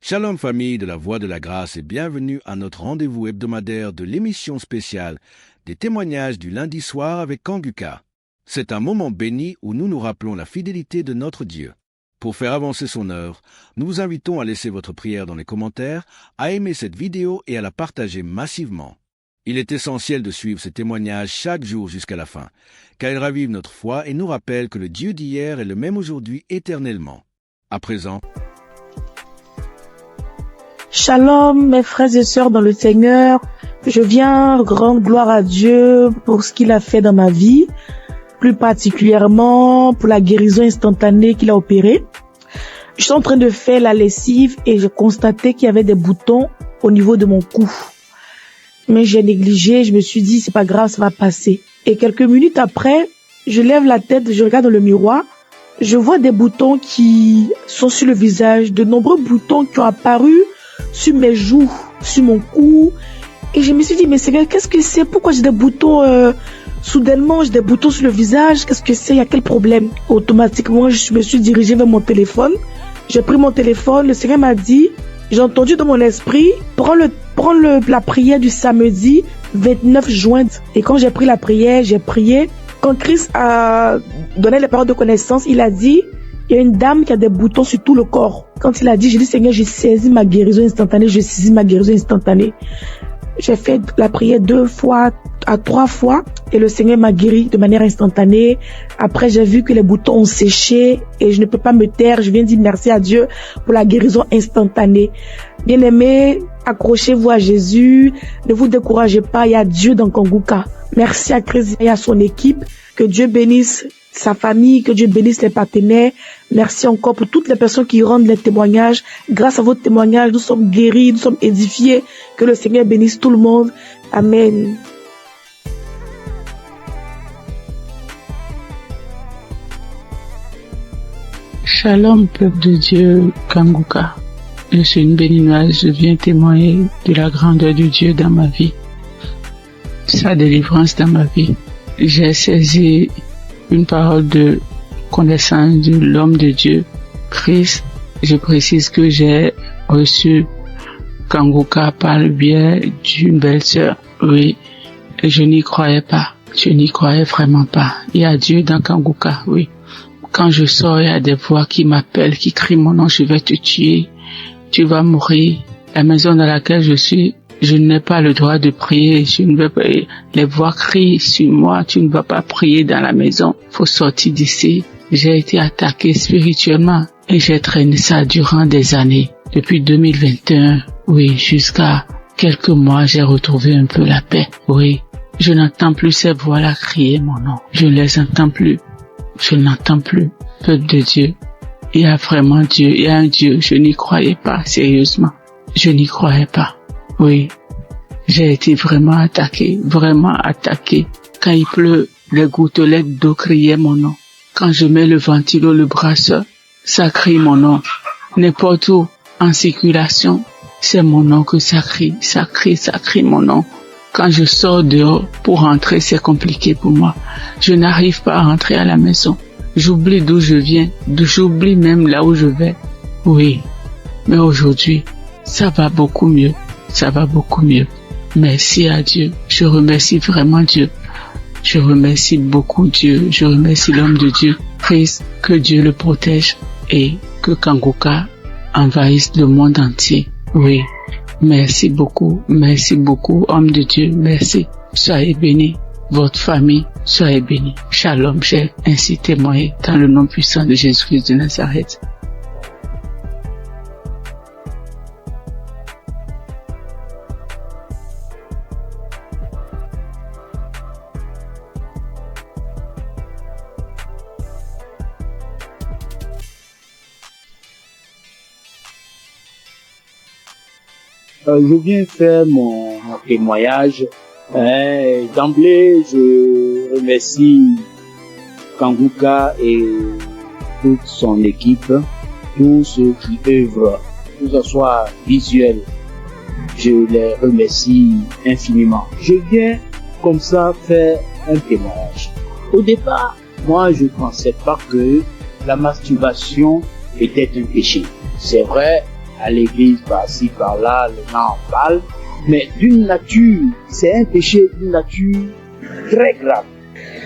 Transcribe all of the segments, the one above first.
Shalom famille de la Voix de la Grâce et bienvenue à notre rendez-vous hebdomadaire de l'émission spéciale des témoignages du lundi soir avec Kanguka. C'est un moment béni où nous nous rappelons la fidélité de notre Dieu. Pour faire avancer son œuvre, nous vous invitons à laisser votre prière dans les commentaires, à aimer cette vidéo et à la partager massivement. Il est essentiel de suivre ces témoignages chaque jour jusqu'à la fin, car ils ravivent notre foi et nous rappellent que le Dieu d'hier est le même aujourd'hui éternellement. À présent, Shalom, mes frères et sœurs dans le Seigneur. Je viens rendre gloire à Dieu pour ce qu'il a fait dans ma vie, plus particulièrement pour la guérison instantanée qu'il a opérée. Je suis en train de faire la lessive et j'ai constaté qu'il y avait des boutons au niveau de mon cou. Mais j'ai négligé, je me suis dit c'est pas grave, ça va passer. Et quelques minutes après, je lève la tête, je regarde dans le miroir, je vois des boutons qui sont sur le visage, de nombreux boutons qui ont apparu sur mes joues, sur mon cou. Et je me suis dit, mais Seigneur, qu'est-ce que c'est? Pourquoi j'ai des boutons soudainement, j'ai des boutons sur le visage? Qu'est-ce que c'est? Il y a quel problème? Automatiquement, je me suis dirigée vers mon téléphone. J'ai pris mon téléphone. Le Seigneur m'a dit, j'ai entendu dans mon esprit, prends la prière du samedi 29 juin. Et quand j'ai pris la prière, j'ai prié. Quand Christ a donné les paroles de connaissance, il a dit, il y a une dame qui a des boutons sur tout le corps. Quand il a dit, j'ai dit, Seigneur, j'ai saisi ma guérison instantanée, j'ai saisi ma guérison instantanée. J'ai fait la prière 2 fois à 3 fois et le Seigneur m'a guéri de manière instantanée. Après, j'ai vu que les boutons ont séché et je ne peux pas me taire. Je viens dire merci à Dieu pour la guérison instantanée. Bien-aimés, accrochez-vous à Jésus. Ne vous découragez pas, il y a Dieu dans Kanguka. Merci à Christ et à son équipe. Que Dieu bénisse sa famille, que Dieu bénisse les partenaires. Merci encore pour toutes les personnes qui rendent les témoignages. Grâce à vos témoignages, nous sommes guéris, nous sommes édifiés. Que le Seigneur bénisse tout le monde. Amen. Shalom, peuple de Dieu, Kanguka. Je suis une béninoise, je viens témoigner de la grandeur de Dieu dans ma vie, sa délivrance dans ma vie. J'ai saisi une parole de connaissance de l'homme de Dieu, Christ. Je précise que j'ai reçu Kanguka par le biais d'une belle-sœur. Oui, je n'y croyais pas. Je n'y croyais vraiment pas. Il y a Dieu dans Kanguka, oui. Quand je sors, il y a des voix qui m'appellent, qui crient mon nom, je vais te tuer, tu vas mourir. La maison dans laquelle je suis, je n'ai pas le droit de prier, je ne veux pas. Les voix crient sur moi, tu ne vas pas prier dans la maison, faut sortir d'ici. J'ai été attaqué spirituellement et j'ai traîné ça durant des années. Depuis 2021, oui, jusqu'à quelques mois, j'ai retrouvé un peu la paix. Oui, je n'entends plus ces voix-là crier mon nom. Je ne les entends plus. Je n'entends plus. Peuple de Dieu, il y a vraiment Dieu, il y a un Dieu. Je n'y croyais pas, sérieusement. Je n'y croyais pas. Oui, j'ai été vraiment attaqué. Quand il pleut, les gouttelettes d'eau criaient mon nom. Quand je mets le ventilo, le brasseur, ça crie mon nom. N'importe où, en circulation, c'est mon nom que ça crie mon nom. Quand je sors dehors pour rentrer, c'est compliqué pour moi. Je n'arrive pas à rentrer à la maison. J'oublie d'où je viens, j'oublie même là où je vais. Oui, mais aujourd'hui, ça va beaucoup mieux. Merci à Dieu. Je remercie vraiment Dieu. Je remercie beaucoup Dieu. Je remercie l'homme de Dieu. Christ, que Dieu le protège et que Kanguka envahisse le monde entier. Oui. Merci beaucoup, homme de Dieu, merci. Soyez bénis, votre famille, soyez bénis. Shalom, j'ai ainsi témoigné dans le nom puissant de Jésus-Christ de Nazareth. Je viens faire mon témoignage. D'emblée, je remercie Kanguka et toute son équipe, tous ceux qui œuvrent, que ce soit visuel. Je les remercie infiniment. Je viens comme ça faire un témoignage. Au départ, moi, je ne pensais pas que la masturbation était un péché. C'est vrai, à l'église par-ci, par-là, les gens en parlent, mais d'une nature, c'est un péché d'une nature très grave.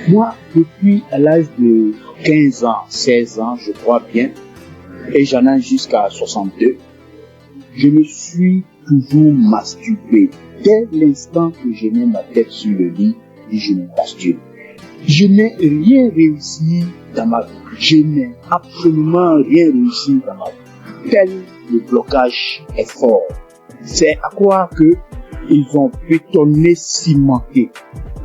Moi, depuis l'âge de 15 ans, 16 ans, je crois bien, et j'en ai jusqu'à 62, je me suis toujours masturbé. Dès l'instant que je mets ma tête sur le lit, je me masturbe. Je n'ai rien réussi dans ma vie. Je n'ai absolument rien réussi dans ma vie. Tel le blocage est fort. C'est à croire que ils ont bétonné, cimenté.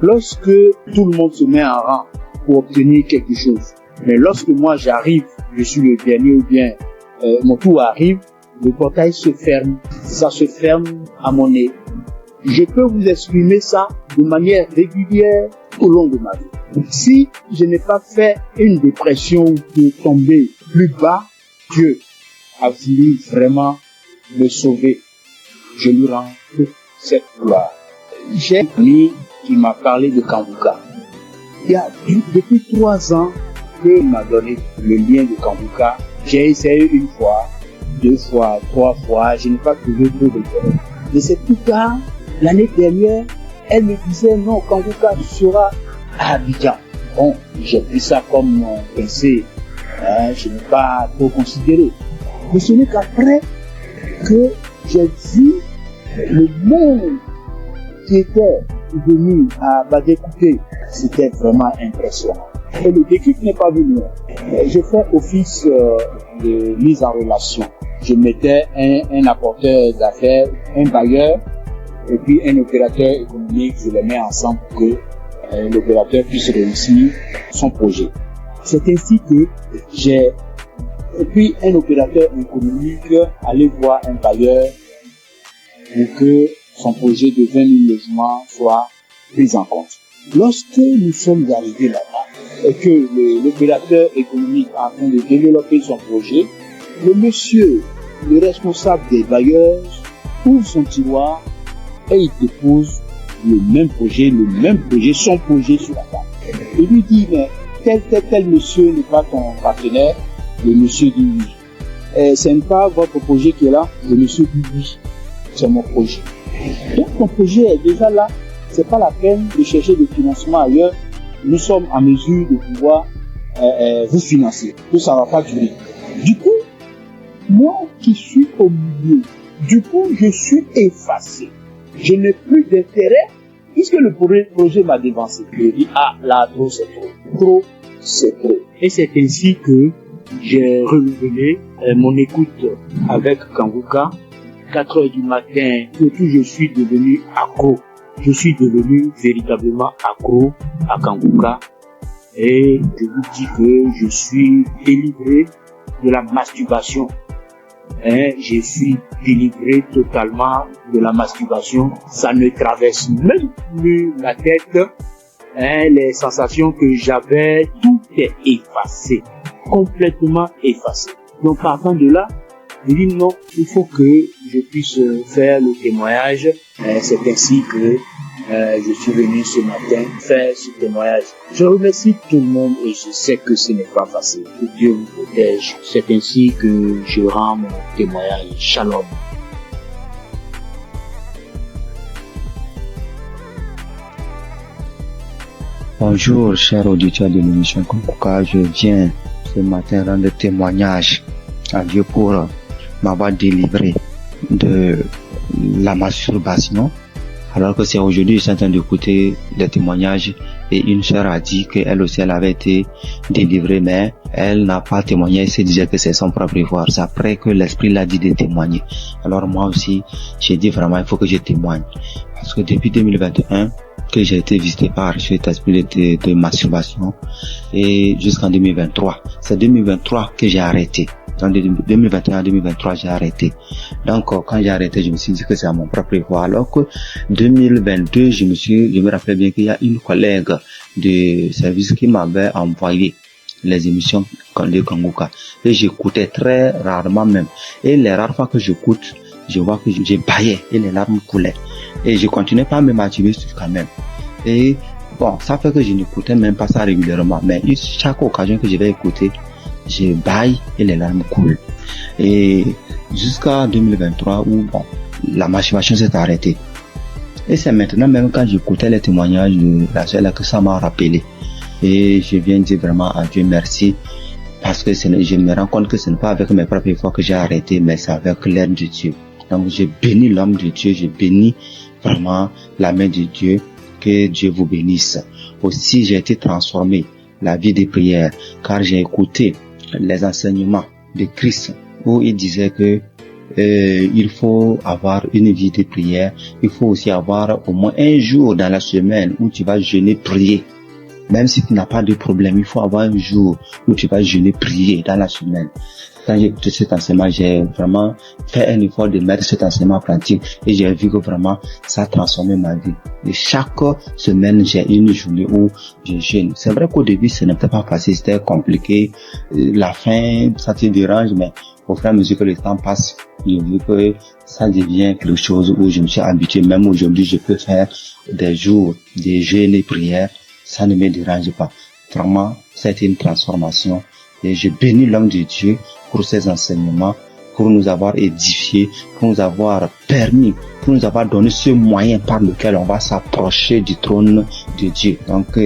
Lorsque tout le monde se met en rang pour obtenir quelque chose, mais lorsque moi j'arrive, je suis le dernier ou bien mon tour arrive, le portail se ferme. Ça se ferme à mon nez. Je peux vous exprimer ça de manière régulière au long de ma vie. Si je n'ai pas fait une dépression de tomber plus bas, Dieu a voulu vraiment me sauver. Je lui rends toute cette gloire. J'ai un ami qui m'a parlé de Kanguka. Il y a depuis 3 ans qu'il m'a donné le lien de Kanguka. J'ai essayé une fois, 2 fois, 3 fois, je n'ai pas trouvé trop de temps. Mais c'est plus tard, l'année dernière, elle me disait non, Kanguka sera à Abidjan. Bon, j'ai pris ça comme mon pensée, je n'ai pas trop considéré. Mais ce n'est qu'après que j'ai vu le monde qui était venu à Badekouté, c'était vraiment impressionnant. Et le déclic n'est pas venu. Je fais office de mise en relation. Je mettais un apporteur d'affaires, un bailleur, et puis un opérateur économique, je les mets ensemble pour que l'opérateur puisse réussir son projet. C'est ainsi que j'ai, et puis un opérateur économique, aller voir un bailleur pour que son projet de 20 000 logements soit pris en compte. Lorsque nous sommes arrivés là-bas et que l'opérateur économique est en train de développer son projet, le monsieur, le responsable des bailleurs, ouvre son tiroir et il dépose le même projet, son projet sur la table. Il lui dit, mais tel monsieur n'est pas ton partenaire. Le monsieur dit oui. Ce n'est pas votre projet qui est là. Le monsieur dit oui. C'est mon projet. Donc ton projet est déjà là. C'est pas la peine de chercher des financements ailleurs. Nous sommes en mesure de pouvoir vous financer. Que ça va pas durer. Du coup, moi qui suis au milieu, je suis effacé. Je n'ai plus d'intérêt puisque le projet m'a dévancé. Je dis, ah, là, trop, c'est trop. Trop, c'est trop. Et c'est ainsi que j'ai renouvelé mon écoute avec Kanguka. 4 heures du matin, surtout je suis devenu accro. Je suis devenu véritablement accro à Kanguka. Et je vous dis que je suis délivré de la masturbation. Je suis délivré totalement de la masturbation. Ça ne traverse même plus ma tête. Les sensations que j'avais, tout est effacé. Complètement effacé. Donc partant de là, je dis non, il faut que je puisse faire le témoignage. C'est ainsi que je suis venu ce matin faire ce témoignage. Je remercie tout le monde et je sais que ce n'est pas facile. Que Dieu vous protège. C'est ainsi que je rends mon témoignage. Shalom. Bonjour, chers auditeurs de l'émission Kanguka. Je viens ce matin rendre témoignage à Dieu pour m'avoir délivré de la masturbation. Alors que c'est aujourd'hui, je suis en train d'écouter des témoignages et une sœur a dit qu'elle aussi, elle avait été délivrée, mais elle n'a pas témoigné, elle se disait que c'est son propre devoir. C'est après que l'Esprit l'a dit de témoigner. Alors moi aussi, j'ai dit vraiment, il faut que je témoigne. Parce que depuis 2021, que j'ai été visité par cet esprit de masturbation et jusqu'en 2023. C'est 2023 que j'ai arrêté. En 2021 à 2023, j'ai arrêté. Donc, quand j'ai arrêté, je me suis dit que c'est à mon propre devoir. Alors que 2022, je me rappelle bien qu'il y a une collègue de service qui m'avait envoyé les émissions de Kanguka. Et j'écoutais très rarement même. Et les rares fois que j'écoute, je vois que j'ai baillé et les larmes coulaient. Et je continuais pas à me masturber quand même. Et bon, ça fait que je n'écoutais même pas ça régulièrement. Mais chaque occasion que je vais écouter, je baille et les larmes coulent. Et jusqu'à 2023 où bon, la masturbation s'est arrêtée. Et c'est maintenant même quand j'écoutais les témoignages de la sœur là que ça m'a rappelé. Et je viens dire vraiment à Dieu merci parce que je me rends compte que ce n'est pas avec mes propres efforts que j'ai arrêté, mais c'est avec l'aide de Dieu. Donc je bénis l'homme de Dieu, je bénis vraiment la main de Dieu, que Dieu vous bénisse. Aussi j'ai été transformé, la vie des prières, car j'ai écouté les enseignements de Christ où il disait que il faut avoir une vie de prière, il faut aussi avoir au moins un jour dans la semaine où tu vas jeûner, prier. Même si tu n'as pas de problème, il faut avoir un jour où tu vas jeûner, prier dans la semaine. Quand j'ai écouté cet enseignement, j'ai vraiment fait un effort de mettre cet enseignement en pratique et j'ai vu que vraiment ça a transformé ma vie. Et chaque semaine, j'ai une journée où je jeûne. C'est vrai qu'au début, ce n'était pas facile, c'était compliqué. La faim, ça te dérange, mais au fur et à mesure que le temps passe, j'ai vu que ça devient quelque chose où je me suis habitué. Même aujourd'hui, je peux faire des jours de jeûne et prière. Ça ne me dérange pas. Vraiment, c'était une transformation. Et je bénis l'homme de Dieu pour ses enseignements, pour nous avoir édifiés, pour nous avoir permis, pour nous avoir donné ce moyen par lequel on va s'approcher du trône de Dieu. Donc,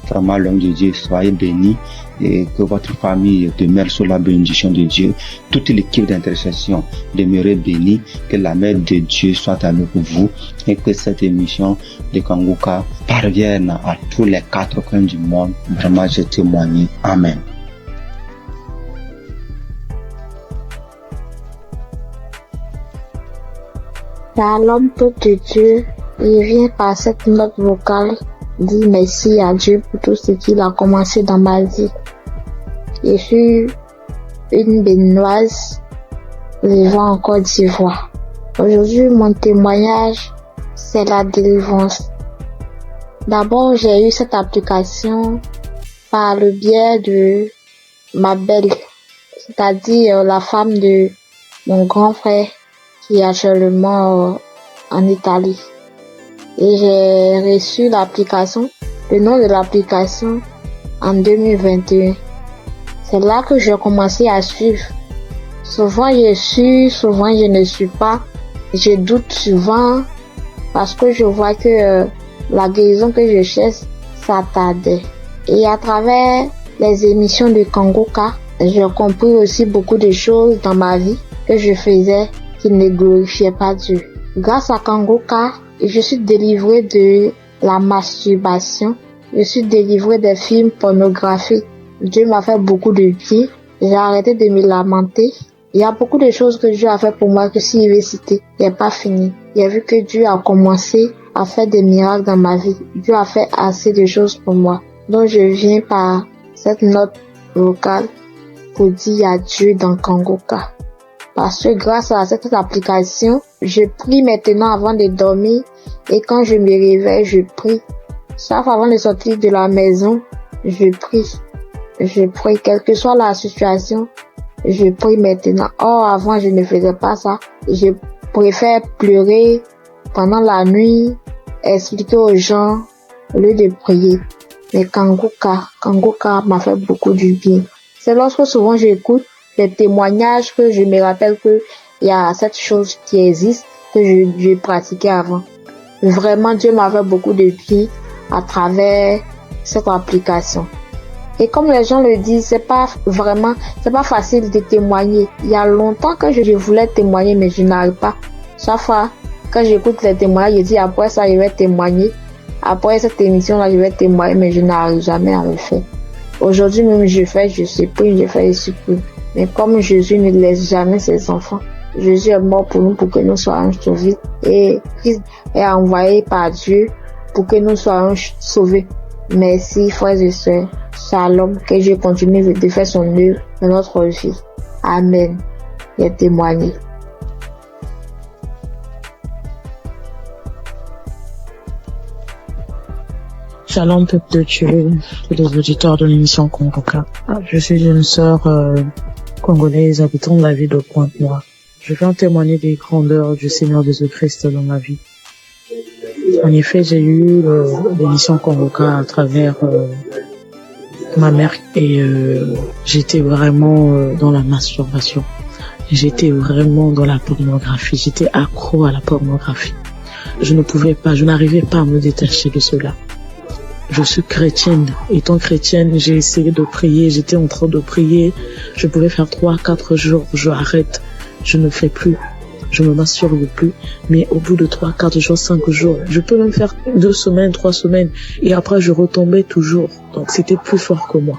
vraiment, l'homme de Dieu, soyez bénis et que votre famille demeure sous la bénédiction de Dieu. Toute l'équipe d'intercession demeure bénie, que la main de Dieu soit avec vous et que cette émission de Kanguka parvienne à tous les 4 coins du monde. Vraiment, je témoigne. Amen. Shalom, peuple de Dieu, il vient par cette note vocale dire merci à Dieu pour tout ce qu'il a commencé dans ma vie. Je suis une béninoise vivant en Côte d'Ivoire. Aujourd'hui, mon témoignage, c'est la délivrance. D'abord, j'ai eu cette application par le biais de ma belle, c'est-à-dire la femme de mon grand frère qui est actuellement en Italie. Et j'ai reçu l'application, le nom de l'application en 2021. C'est là que j'ai commencé à suivre. Souvent je suis, souvent je ne suis pas. Je doute souvent parce que je vois que la guérison que je cherche, ça tardait. Et à travers les émissions de Kanguka, j'ai compris aussi beaucoup de choses dans ma vie que je faisais qui ne glorifiaient pas Dieu. Grâce à Kanguka, je suis délivrée de la masturbation. Je suis délivrée des films pornographiques. Dieu m'a fait beaucoup de bien. J'ai arrêté de me lamenter. Il y a beaucoup de choses que Dieu a fait pour moi que si je vais citer, il n'est pas fini. J'ai vu que Dieu a commencé à faire des miracles dans ma vie. Dieu a fait assez de choses pour moi. Donc je viens par cette note vocale pour dire adieu dans Kanguka. Parce que grâce à cette application, je prie maintenant avant de dormir et quand je me réveille, je prie. Sauf avant de sortir de la maison, je prie. Je prie, quelle que soit la situation, je prie maintenant. Or, avant, je ne faisais pas ça. Je préfère pleurer pendant la nuit, expliquer aux gens au lieu de prier. Mais Kanguka m'a fait beaucoup du bien. C'est lorsque souvent j'écoute les témoignages que je me rappelle que il y a cette chose qui existe que je pratiquais avant. Vraiment, Dieu m'a fait beaucoup de bien à travers cette application. Et comme les gens le disent, c'est pas facile de témoigner. Il y a longtemps que je voulais témoigner, mais je n'arrive pas. Chaque fois, quand j'écoute les témoignages, je dis après ça, je vais témoigner. Après cette émission-là, je vais témoigner, mais je n'arrive jamais à le faire. Aujourd'hui même, je supprime. Mais comme Jésus ne laisse jamais ses enfants, Jésus est mort pour nous, pour que nous soyons sauvés. Et Christ est envoyé par Dieu pour que nous soyons sauvés. Merci, frères et sœurs. Shalom, que Dieu continue de faire son œuvre dans notre vie. Amen. Et témoigner. Shalom, peuple de Dieu, tous les auditeurs de l'émission Kanguka. Je suis une sœur congolaise habitant la ville de Pointe-Noire. Je viens témoigner des grandeurs du Seigneur Jésus-Christ dans ma vie. En effet, j'ai eu l'émission Kanguka à travers ma mère et j'étais vraiment dans la masturbation. J'étais vraiment dans la pornographie. J'étais accro à la pornographie. Je n'arrivais pas à me détacher de cela. Je suis chrétienne. Étant chrétienne, j'ai essayé de prier. J'étais en train de prier. Je pouvais faire 3-4 jours. Je arrête. Je ne fais plus. Je me masturbe plus. Mais au bout de 3-4 jours, 5 jours, je peux même faire 2 semaines, 3 semaines. Et après, je retombais toujours. Donc, c'était plus fort que moi.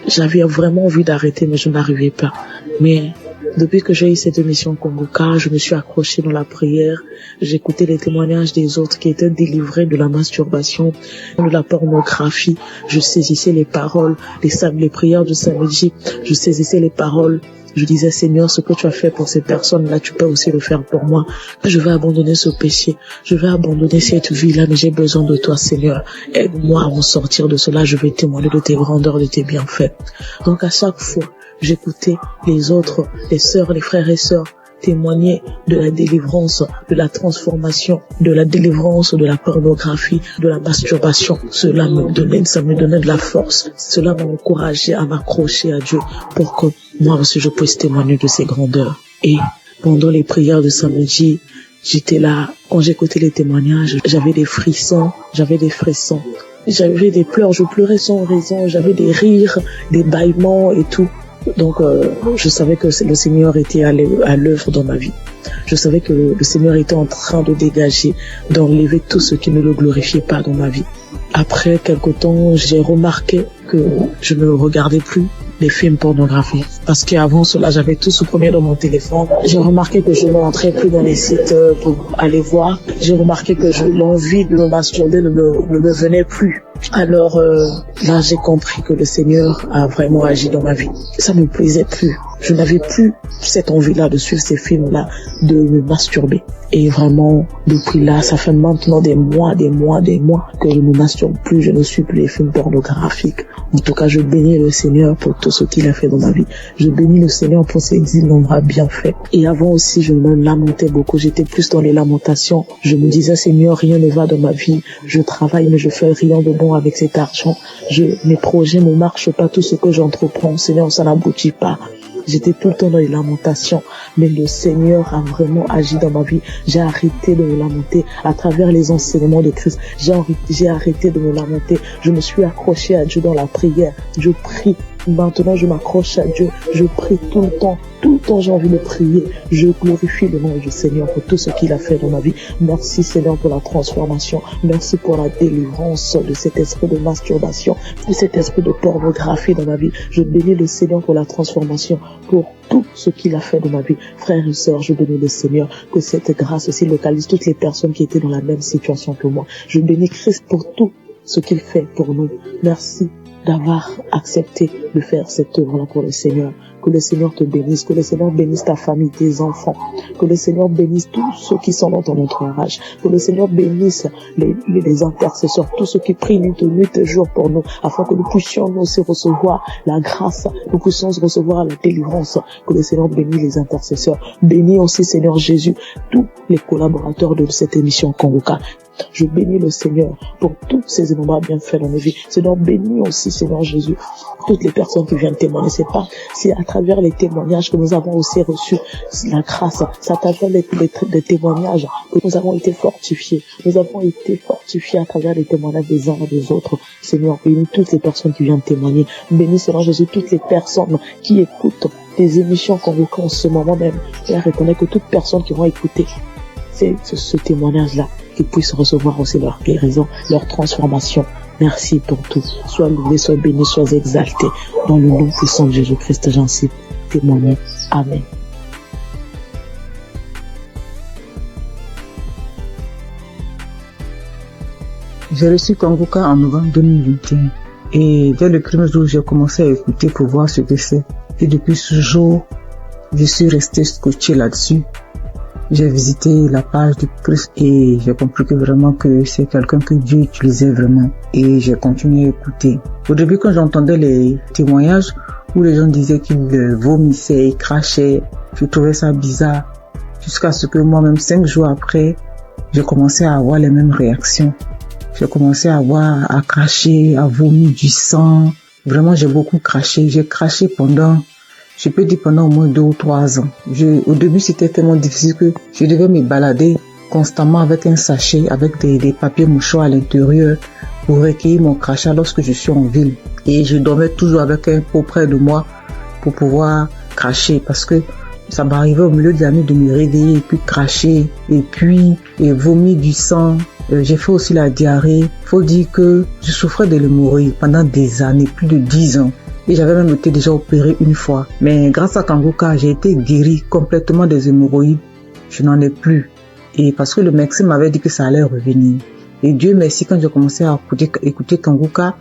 J'avais vraiment envie d'arrêter, mais je n'arrivais pas. Mais depuis que j'ai eu cette émission Kongoka, je me suis accrochée dans la prière. J'écoutais les témoignages des autres qui étaient délivrés de la masturbation, de la pornographie. Je saisissais les paroles, les prières du samedi. Je saisissais les paroles. Je disais, Seigneur, ce que tu as fait pour ces personnes-là, tu peux aussi le faire pour moi. Je vais abandonner ce péché. Je vais abandonner cette vie-là, mais j'ai besoin de toi, Seigneur. Aide-moi à m'en sortir de cela. Je vais témoigner de tes grandeurs, de tes bienfaits. Donc, à chaque fois, j'écoutais les autres, les sœurs, les frères et sœurs témoigner de la délivrance, de la transformation, de la délivrance de la pornographie, de la masturbation. Cela me donnait de la force. Cela m'a encouragé à m'accrocher à Dieu pour que moi aussi je puisse témoigner de ses grandeurs. Et pendant les prières de samedi, j'étais là, quand j'écoutais les témoignages, j'avais des frissons, j'avais des pleurs, je pleurais sans raison, j'avais des rires, des bâillements et tout. Donc, je savais que le Seigneur était à l'œuvre dans ma vie. Je savais que le Seigneur était en train de dégager, d'enlever tout ce qui ne le glorifiait pas dans ma vie. Après quelque temps, j'ai remarqué que je ne regardais plus les films pornographiques. Parce qu'avant cela, j'avais tout supprimé dans mon téléphone. J'ai remarqué que je ne rentrais plus dans les sites pour aller voir. J'ai remarqué que l'envie de me masturber ne me venait plus. Alors là, j'ai compris que le Seigneur a vraiment agi dans ma vie. Ça ne me plaisait plus. Je n'avais plus cette envie-là de suivre ces films-là, de me masturber. Et vraiment, depuis là, ça fait maintenant des mois que je ne masturbe plus, je ne suis plus les films pornographiques. En tout cas, je bénis le Seigneur pour tout ce qu'il a fait dans ma vie. Je bénis le Seigneur pour ses innombrables bienfaits. Et avant aussi, je me lamentais beaucoup. J'étais plus dans les lamentations. Je me disais, Seigneur, rien ne va dans ma vie. Je travaille, mais je fais rien de bon avec cet argent. Mes projets ne marchent pas. Tout ce que j'entreprends, Seigneur, ça n'aboutit pas. J'étais tout le temps dans les lamentations, mais le Seigneur a vraiment agi dans ma vie. J'ai arrêté de me lamenter à travers les enseignements de Christ. J'ai arrêté de me lamenter. Je me suis accroché à Dieu dans la prière. Je prie. Maintenant, je m'accroche à Dieu. Je prie tout le temps. Tout le temps, j'ai envie de prier. Je glorifie le nom du Seigneur pour tout ce qu'il a fait dans ma vie. Merci, Seigneur, pour la transformation. Merci pour la délivrance de cet esprit de masturbation, de cet esprit de pornographie dans ma vie. Je bénis le Seigneur pour la transformation, pour tout ce qu'il a fait dans ma vie. Frères et sœurs, je bénis le Seigneur, que cette grâce aussi localise toutes les personnes qui étaient dans la même situation que moi. Je bénis Christ pour tout ce qu'il fait pour nous. Merci d'avoir accepté de faire cette œuvre-là pour le Seigneur. Que le Seigneur te bénisse, que le Seigneur bénisse ta famille, tes enfants, que le Seigneur bénisse tous ceux qui sont dans ton entourage, que le Seigneur bénisse les intercesseurs, tous ceux qui prient nuit et jour pour nous, afin que nous puissions nous aussi recevoir la grâce, nous puissions recevoir la délivrance. Que le Seigneur bénisse les intercesseurs. Bénis aussi, Seigneur Jésus, tous les collaborateurs de cette émission Kongoka. Je bénis le Seigneur pour tous ces innombrables bienfaits dans nos vies. Seigneur, bénis aussi, Seigneur Jésus, toutes les personnes qui viennent témoigner. C'est à travers les témoignages que nous avons aussi reçu la grâce. C'est à travers les témoignages que nous avons été fortifiés. Nous avons été fortifiés à travers les témoignages des uns et des autres. Seigneur, bénis toutes les personnes qui viennent témoigner. Bénis, Seigneur Jésus, toutes les personnes qui écoutent des émissions Kongoka en ce moment même. Père, reconnais que toutes personnes qui vont écouter ce témoignage-là, qu'ils puissent recevoir aussi leur guérison, leur transformation. Merci pour tout. Sois loué, sois béni, sois exalté. Dans le nom puissant de Jésus-Christ, j'en suis témoigné. Amen. J'ai reçu Kongoka en novembre 2021. Et dès le premier jour, j'ai commencé à écouter pour voir ce que c'est. Et depuis ce jour, je suis resté scotché là-dessus. J'ai visité la page du Christ et j'ai compris que vraiment que c'est quelqu'un que Dieu utilisait vraiment. Et j'ai continué à écouter. Au début, quand j'entendais les témoignages où les gens disaient qu'ils vomissaient, ils crachaient, je trouvais ça bizarre. Jusqu'à ce que moi-même, 5 jours après, j'ai commencé à avoir les mêmes réactions. J'ai commencé à cracher, à vomir du sang. Vraiment, j'ai beaucoup craché. J'ai craché je peux dire pendant au moins 2 ou 3 ans. Au début, c'était tellement difficile que je devais me balader constamment avec un sachet, avec des papiers mouchoirs à l'intérieur pour recueillir mon crachat lorsque je suis en ville. Et je dormais toujours avec un pot près de moi pour pouvoir cracher parce que ça m'arrivait au milieu de la nuit de me réveiller et puis cracher et vomir du sang. J'ai fait aussi la diarrhée. Faut dire que je souffrais de l'hémorroïde pendant des années, plus de 10 ans. Et j'avais même été déjà opérée une fois. Mais grâce à Kanguka, j'ai été guérie complètement des hémorroïdes. Je n'en ai plus. Et parce que le médecin m'avait dit que ça allait revenir. Et Dieu merci, quand j'ai commencé à écouter Kanguka,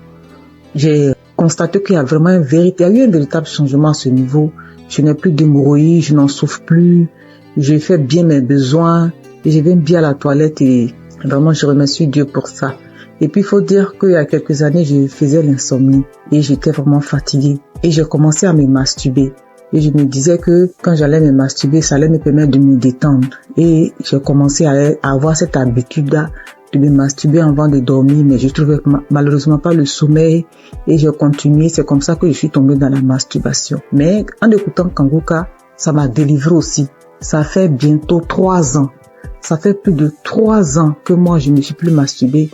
j'ai constaté qu'il y a vraiment il y a eu un véritable changement à ce niveau. Je n'ai plus d'hémorroïdes, je n'en souffre plus. Je fais bien mes besoins. Et je vais bien à la toilette et vraiment je remercie Dieu pour ça. Et puis, il faut dire qu'il y a quelques années, je faisais l'insomnie et j'étais vraiment fatiguée. Et j'ai commencé à me masturber. Et je me disais que quand j'allais me masturber, ça allait me permettre de me détendre. Et j'ai commencé à avoir cette habitude-là de me masturber avant de dormir, mais je trouvais malheureusement pas le sommeil et j'ai continué. C'est comme ça que je suis tombée dans la masturbation. Mais en écoutant Kanguka, ça m'a délivré aussi. Ça fait bientôt 3 ans. Ça fait plus de 3 ans que moi, je ne suis plus masturbée.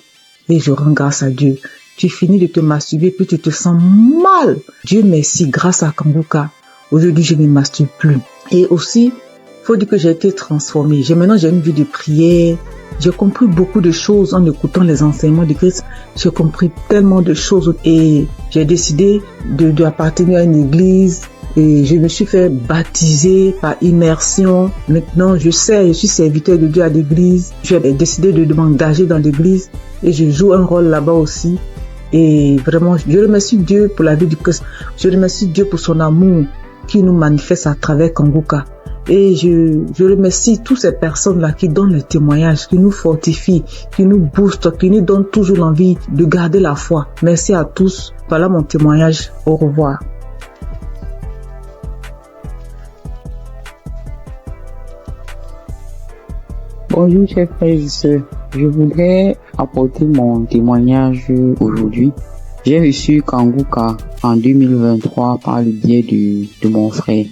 Et je rends grâce à Dieu. Tu finis de te masturber, puis tu te sens mal. Dieu merci, grâce à Kanguka. Aujourd'hui, je ne me masturbe plus. Et aussi, faut dire que j'ai été transformée. Maintenant, j'ai une vie de prière. J'ai compris beaucoup de choses en écoutant les enseignements de Christ. J'ai compris tellement de choses. Et j'ai décidé d'appartenir à une église. Et je me suis fait baptiser par immersion. Maintenant, je suis serviteur de Dieu à l'église. J'ai décidé de m'engager dans l'église. Et je joue un rôle là-bas aussi. Et vraiment, je remercie Dieu pour la vie du Christ. Je remercie Dieu pour son amour qui nous manifeste à travers Kanguka. Et je remercie toutes ces personnes-là qui donnent les témoignages, qui nous fortifient, qui nous boostent, qui nous donnent toujours l'envie de garder la foi. Merci à tous. Voilà mon témoignage. Au revoir. Bonjour chers frères et sœurs, je voudrais apporter mon témoignage aujourd'hui. J'ai reçu Kanguka en 2023 par le biais de mon frère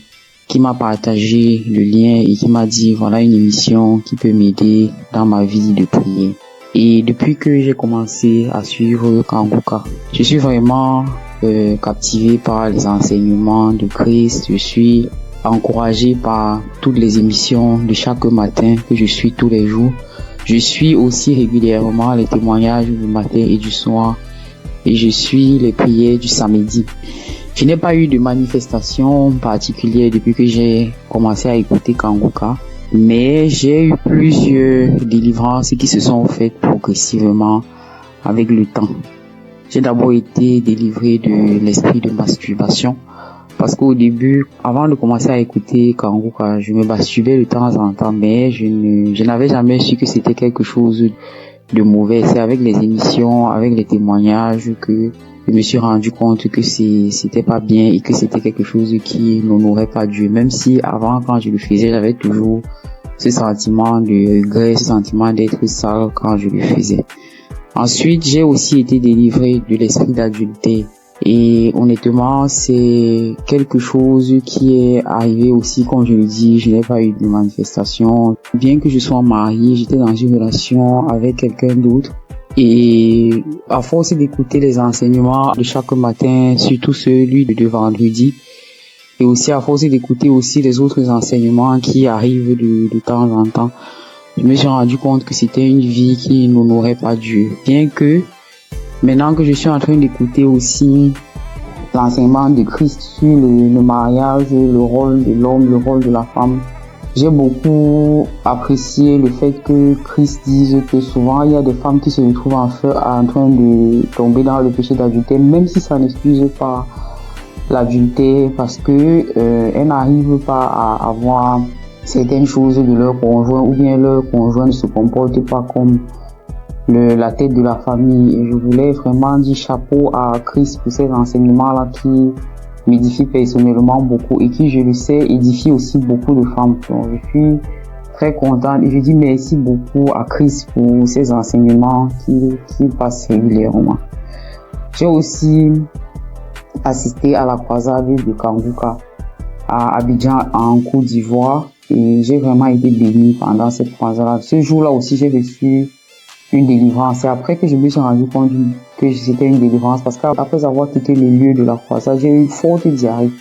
qui m'a partagé le lien et qui m'a dit voilà une émission qui peut m'aider dans ma vie de prière. Et depuis que j'ai commencé à suivre Kanguka, je suis vraiment captivé par les enseignements de Christ. Je suis encouragé par toutes les émissions de chaque matin que je suis tous les jours. Je suis aussi régulièrement les témoignages du matin et du soir et je suis les prières du samedi. Je n'ai pas eu de manifestation particulière depuis que j'ai commencé à écouter Kanguka, mais j'ai eu plusieurs délivrances qui se sont faites progressivement avec le temps. J'ai d'abord été délivré de l'esprit de masturbation. Parce qu'au début, avant de commencer à écouter Kanguka, je me masturbais de temps en temps, mais je n'avais jamais su que c'était quelque chose de mauvais. C'est avec les émissions, avec les témoignages que je me suis rendu compte que c'était pas bien et que c'était quelque chose qui n'honorait pas Dieu. Même si avant, quand je le faisais, j'avais toujours ce sentiment de regret, ce sentiment d'être sale quand je le faisais. Ensuite, j'ai aussi été délivré de l'esprit d'adultère. Et honnêtement, c'est quelque chose qui est arrivé aussi, comme je le dis, je n'ai pas eu de manifestation. Bien que je sois marié, j'étais dans une relation avec quelqu'un d'autre. Et à force d'écouter les enseignements de chaque matin, surtout celui de vendredi, et aussi à force d'écouter aussi les autres enseignements qui arrivent de temps en temps, je me suis rendu compte que c'était une vie qui n'honorait pas Dieu. Bien que maintenant que je suis en train d'écouter aussi l'enseignement de Christ sur le mariage, le rôle de l'homme, le rôle de la femme, j'ai beaucoup apprécié le fait que Christ dise que souvent il y a des femmes qui se retrouvent en train de tomber dans le péché d'adultère, même si ça n'excuse pas l'adultère, parce que elles n'arrivent pas à avoir certaines choses de leur conjoint, ou bien leur conjoint ne se comporte pas comme la tête de la famille. Et je voulais vraiment dire chapeau à Christ pour ces enseignements-là qui m'édifient personnellement beaucoup et qui, je le sais, édifient aussi beaucoup de femmes. Donc, je suis très contente et je dis merci beaucoup à Christ pour ces enseignements qui passent régulièrement. J'ai aussi assisté à la croisade de Kanguka à Abidjan en Côte d'Ivoire et j'ai vraiment été béni pendant cette croisade. Ce jour-là aussi, j'ai reçu une délivrance. C'est après que je me suis rendu compte que c'était une délivrance parce qu'après avoir quitté le lieu de la croisade, j'ai eu une forte diarrhée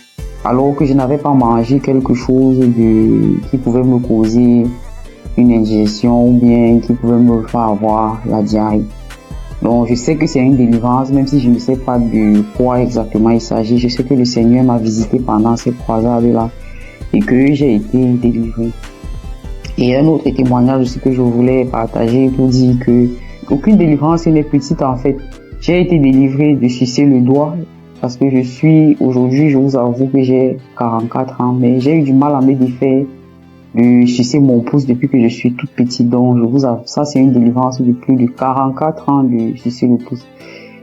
alors que je n'avais pas mangé quelque chose qui pouvait me causer une indigestion ou bien qui pouvait me faire avoir la diarrhée. Donc je sais que c'est une délivrance, même si je ne sais pas de quoi exactement il s'agit. Je sais que le Seigneur m'a visité pendant cette croisade-là et que j'ai été délivré. Et un autre témoignage aussi que je voulais partager pour dire que aucune délivrance n'est petite en fait. J'ai été délivré de sucer le doigt parce que aujourd'hui, je vous avoue que j'ai 44 ans, mais j'ai eu du mal à me défaire de sucer mon pouce depuis que je suis toute petite. Donc, ça c'est une délivrance de plus de 44 ans de sucer le pouce.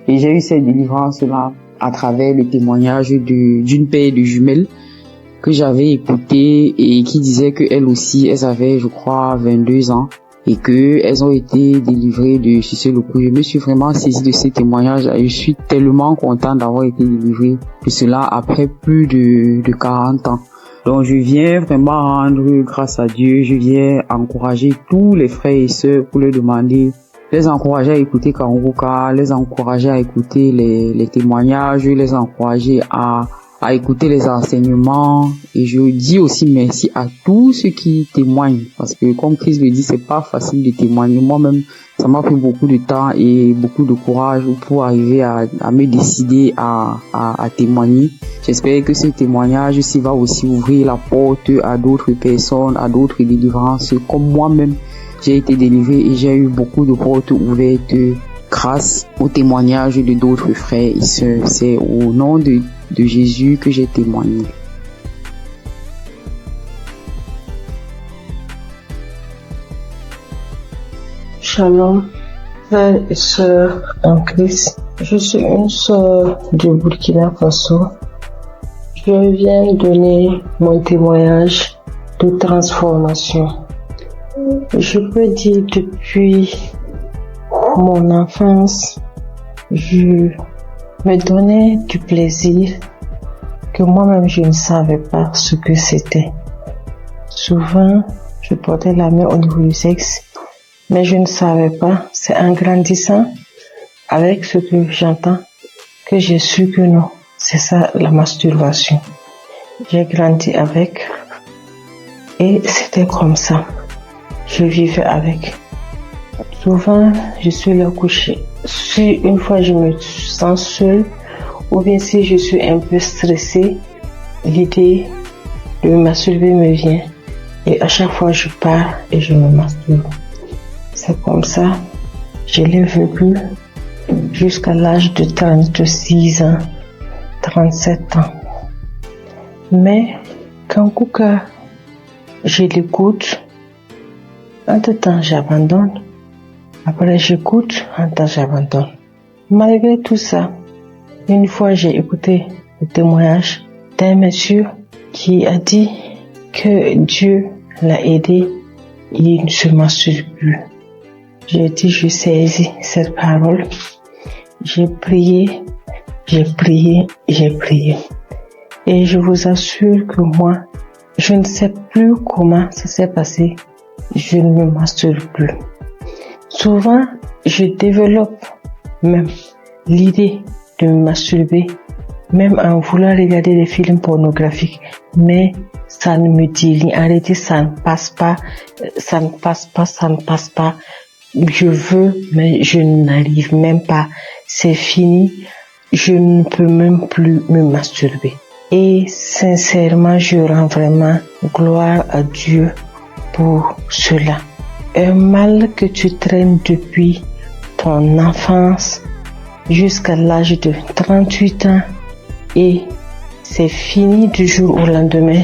Et j'ai eu cette délivrance-là à travers le témoignage d'une paire de jumelles que j'avais écouté et qui disait qu'elles aussi, elles avaient, je crois, 22 ans et qu'elles ont été délivrées de sucer le pouce. Je me suis vraiment saisie de ces témoignages et je suis tellement content d'avoir été délivrée de cela après plus de 40 ans. Donc je viens vraiment rendre grâce à Dieu, je viens encourager tous les frères et sœurs pour leur demander, les encourager à écouter Kanguka, les encourager à écouter les témoignages, les encourager à écouter les enseignements. Et je dis aussi merci à tous ceux qui témoignent parce que comme Christ le dit, c'est pas facile de témoigner. Moi-même, ça m'a pris beaucoup de temps et beaucoup de courage pour arriver à me décider à témoigner. J'espère que ce témoignage aussi va aussi ouvrir la porte à d'autres personnes, à d'autres délivrances. Comme moi-même, j'ai été délivré et j'ai eu beaucoup de portes ouvertes grâce au témoignage de d'autres frères et sœurs. C'est au nom de Jésus que j'ai témoigné. Shalom, frères et sœurs en Christ. Je suis une sœur du Burkina Faso. Je viens donner mon témoignage de transformation. Je peux dire depuis mon enfance, je me donnais du plaisir que moi-même je ne savais pas ce que c'était. Souvent, je portais la main au niveau du sexe, mais je ne savais pas. C'est en grandissant avec ce que j'entends que j'ai su que non, c'est ça la masturbation. J'ai grandi avec et c'était comme ça. Je vivais avec. Souvent, je suis là couchée. Si une fois je me sens seule ou bien si je suis un peu stressée, l'idée de me masturber me vient et à chaque fois je pars et je me masturbe. C'est comme ça, je l'ai vécu jusqu'à l'âge de 36 ans, 37 ans. Mais quand Kanguka, je l'écoute, entre-temps j'abandonne. Après j'écoute, entre-temps j'abandonne. Malgré tout ça, une fois j'ai écouté le témoignage d'un monsieur qui a dit que Dieu l'a aidé, il ne se masturbe plus. J'ai dit, je saisis cette parole. J'ai prié. Et je vous assure que moi, je ne sais plus comment ça s'est passé. Je ne me masturbe plus. Souvent, je développe même l'idée de me masturber, même en voulant regarder des films pornographiques. Mais ça ne me dit rien. En réalité, ça ne passe pas. Je veux, mais je n'arrive même pas. C'est fini. Je ne peux même plus me masturber. Et sincèrement, je rends vraiment gloire à Dieu pour cela. Un mal que tu traînes depuis ton enfance jusqu'à l'âge de 38 ans et c'est fini du jour au lendemain.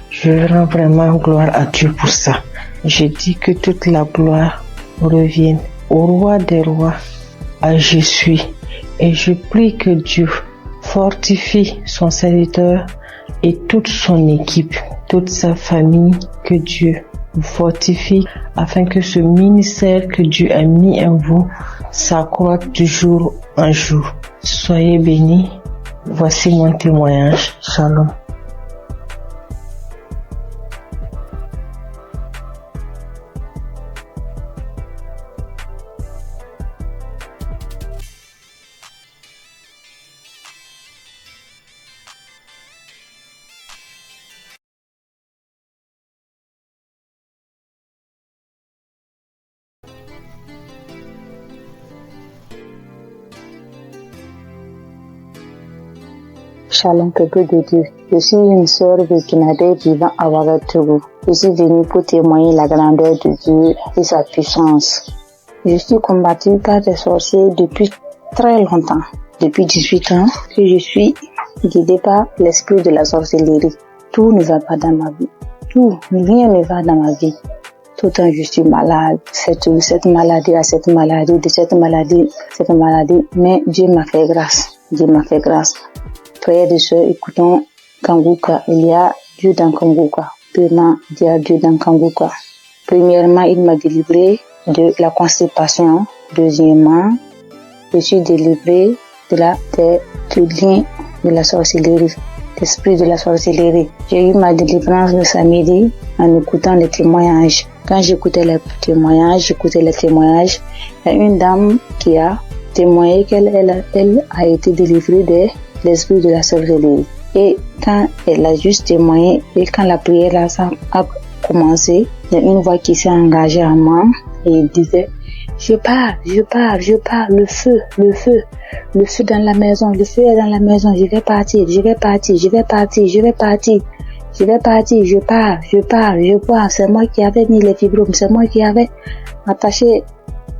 Je rends vraiment gloire à Dieu pour ça. Je dis que toute la gloire revienne au roi des rois, à Jésus. Et je prie que Dieu fortifie son serviteur et toute son équipe, toute sa famille, que Dieu vous fortifie afin que ce ministère que Dieu a mis en vous s'accroisse de jour en jour. Soyez bénis Voici mon témoignage. Shalom. Shalom, peuple de Dieu. Je suis une sœur burkinabé vivant à Ouagadougou. Je suis venue pour témoigner la grandeur de Dieu et sa puissance. Je suis combattue par des sorciers depuis très longtemps. Depuis 18 ans que je suis guidée par l'esprit de la sorcellerie. Tout ne va pas dans ma vie. Rien ne va dans ma vie. Tout le temps je suis malade, cette maladie, de cette maladie. Mais Dieu m'a fait grâce. Frères et sœurs, écoutons Kanguka. Il y a Dieu dans Kanguka. Premièrement, il y a Dieu dans Kanguka. Premièrement, il m'a délivré de la constipation. Deuxièmement, je suis délivré du lien de la sorcellerie, l'esprit de la sorcellerie. J'ai eu ma délivrance le samedi en écoutant les témoignages. Quand j'écoutais les témoignages, il y a une dame qui a témoigné qu'elle a été délivrée de l'esprit de la sorcellerie. Et quand elle a juste témoigné et quand la prière a commencé, il y a une voix qui s'est engagée en moi et elle disait: je pars, le feu dans la maison, je vais partir, je pars. C'est moi qui avais mis les fibromes, c'est moi qui avais attaché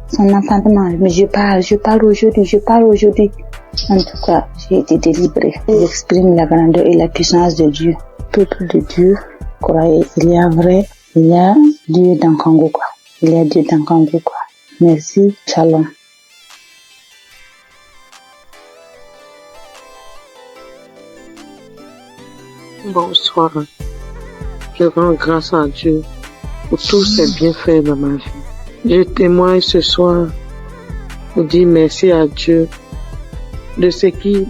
son enfantement, mais je pars aujourd'hui. En tout cas, j'ai été délivrée. J'exprime la grandeur et la puissance de Dieu. Peuple de Dieu, croyez, il y a Dieu dans Kanguka. Merci, shalom. Bonsoir. Je rends grâce à Dieu pour tous ses bienfaits dans ma vie. Je témoigne ce soir pour dire merci à Dieu de ce qui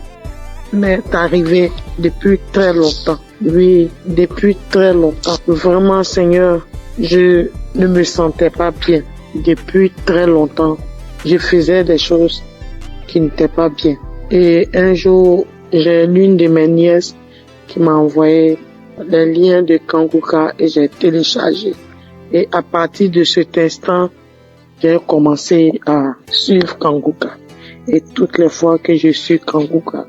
m'est arrivé depuis très longtemps. Oui, depuis très longtemps. Vraiment, Seigneur, je ne me sentais pas bien. Depuis très longtemps, je faisais des choses qui n'étaient pas bien. Et un jour, j'ai l'une de mes nièces qui m'a envoyé les liens de Kanguka et j'ai téléchargé. Et à partir de cet instant, j'ai commencé à suivre Kanguka. Et toutes les fois que je suis Kanguka,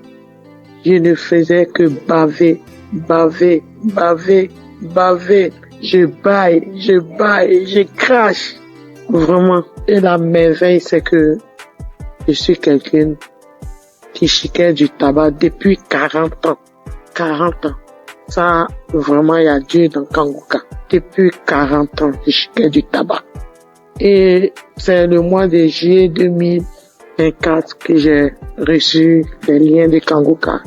je ne faisais que baver. Je baille, je crache. Vraiment. Et la merveille, c'est que je suis quelqu'un qui chiquait du tabac depuis 40 ans. 40 ans. Ça, vraiment, il y a Dieu dans Kanguka. Depuis 40 ans, je chiquais du tabac. Et c'est le mois de juillet 2024 que j'ai reçu les liens de Kanguka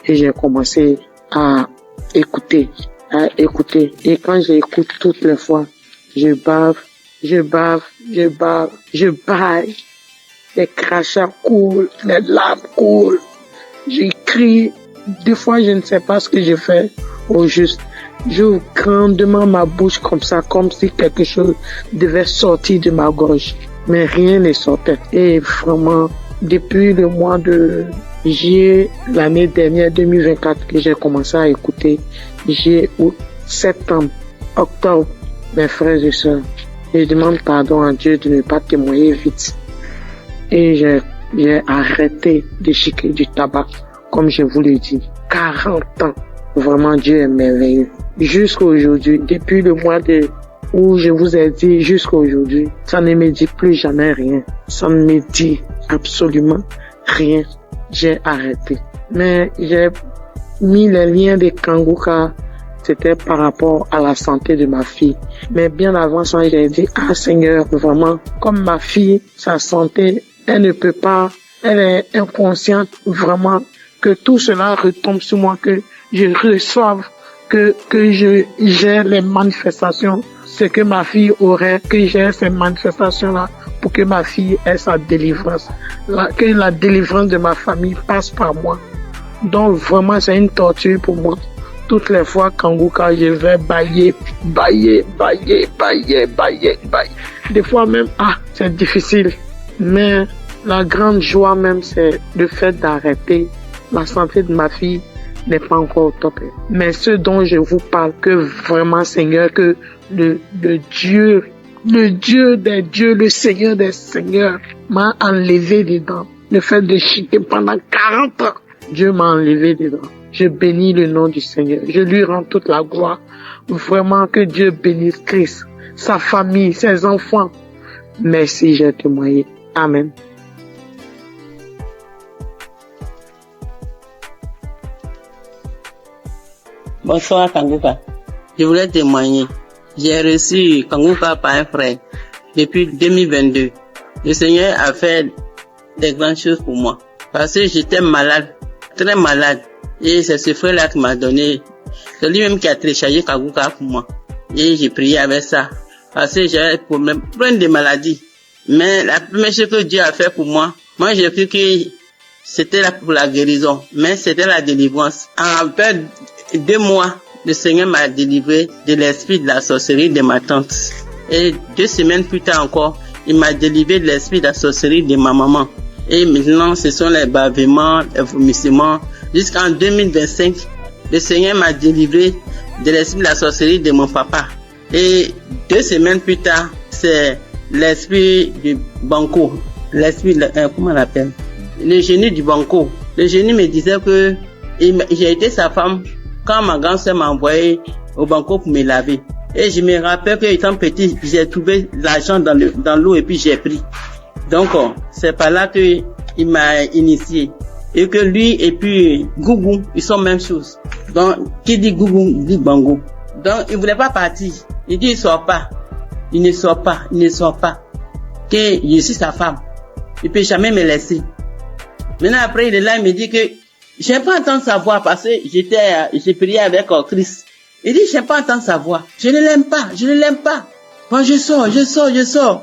et j'ai commencé à écouter. Et quand j'écoute toutes les fois, je baille. Les crachats coulent, les larmes coulent. Je crie. Des fois, je ne sais pas ce que je fais au juste. J'ouvre grandement ma bouche comme ça, comme si quelque chose devait sortir de ma gorge. Mais rien ne sortait. Et vraiment, depuis le mois de juillet, l'année dernière, 2024, que j'ai commencé à écouter, juillet, août, septembre, octobre, mes frères et sœurs, je demande pardon à Dieu de ne pas témoigner vite. Et j'ai arrêté de chiquer du tabac, comme je vous l'ai dit. 40 ans. Vraiment, Dieu est merveilleux. Jusqu'à aujourd'hui, depuis le mois où je vous ai dit jusqu'à aujourd'hui, ça ne me dit plus jamais rien. Ça ne me dit absolument rien. J'ai arrêté. Mais j'ai mis les liens de Kanguka, c'était par rapport à la santé de ma fille. Mais bien avant ça, j'ai dit, Seigneur, vraiment, comme ma fille, sa santé, elle ne peut pas, elle est inconsciente, vraiment, que tout cela retombe sur moi, que je reçoive, que j'ai les manifestations, ce que ma fille aurait, que j'ai ces manifestations-là, pour que ma fille ait sa délivrance, que la délivrance de ma famille passe par moi. Donc vraiment, c'est une torture pour moi. Toutes les fois, Kanguka, je vais bailler. Des fois même, c'est difficile. Mais la grande joie même, c'est le fait d'arrêter. La santé de ma fille n'est pas encore au top. Mais ce dont je vous parle, que vraiment, Seigneur, que le Dieu des dieux, le Seigneur des seigneurs m'a enlevé dedans. Le fait de chuter pendant 40 ans, Dieu m'a enlevé dedans. Je bénis le nom du Seigneur. Je lui rends toute la gloire. Vraiment que Dieu bénisse Christ, sa famille, ses enfants. Merci, j'ai témoigné. Amen. Bonsoir Kanguka. Je voulais témoigner. J'ai reçu Kanguka par un frère depuis 2022. Le Seigneur a fait des grandes choses pour moi. Parce que j'étais malade, très malade. Et c'est ce frère-là qui m'a donné. C'est lui-même qui a téléchargé Kanguka pour moi. Et j'ai prié avec ça. Parce que j'avais plein de maladies. Mais la première chose que Dieu a fait pour moi, j'ai cru que c'était là pour la guérison. Mais c'était la délivrance. En peu 2 mois, le Seigneur m'a délivré de l'esprit de la sorcellerie de ma tante. Et 2 semaines plus tard encore, il m'a délivré de l'esprit de la sorcellerie de ma maman. Et maintenant, ce sont les bavements, les vomissements. Jusqu'en 2025, le Seigneur m'a délivré de l'esprit de la sorcellerie de mon papa. Et 2 semaines plus tard, c'est l'esprit du banco. L'esprit, comment on l'appelle? Le génie du banco. Le génie me disait que j'ai été sa femme quand ma grand-sœur m'a envoyé au banco pour me laver. Et je me rappelle que étant petit, j'ai trouvé l'argent dans l'eau et puis j'ai pris. Donc, c'est par là que il m'a initié. Et que lui et puis Gougou, ils sont même chose. Donc, qui dit Gougou, dit Bango. Donc, il voulait pas partir. Il dit, il sort pas. Il ne sort pas. Que je suis sa femme. Il peut jamais me laisser. Maintenant, après, il est là, il me dit que j'aime pas entendre sa voix parce que j'ai prié avec Christ. Il dit, j'aime pas entendre sa voix. Je ne l'aime pas. Bon, je sors.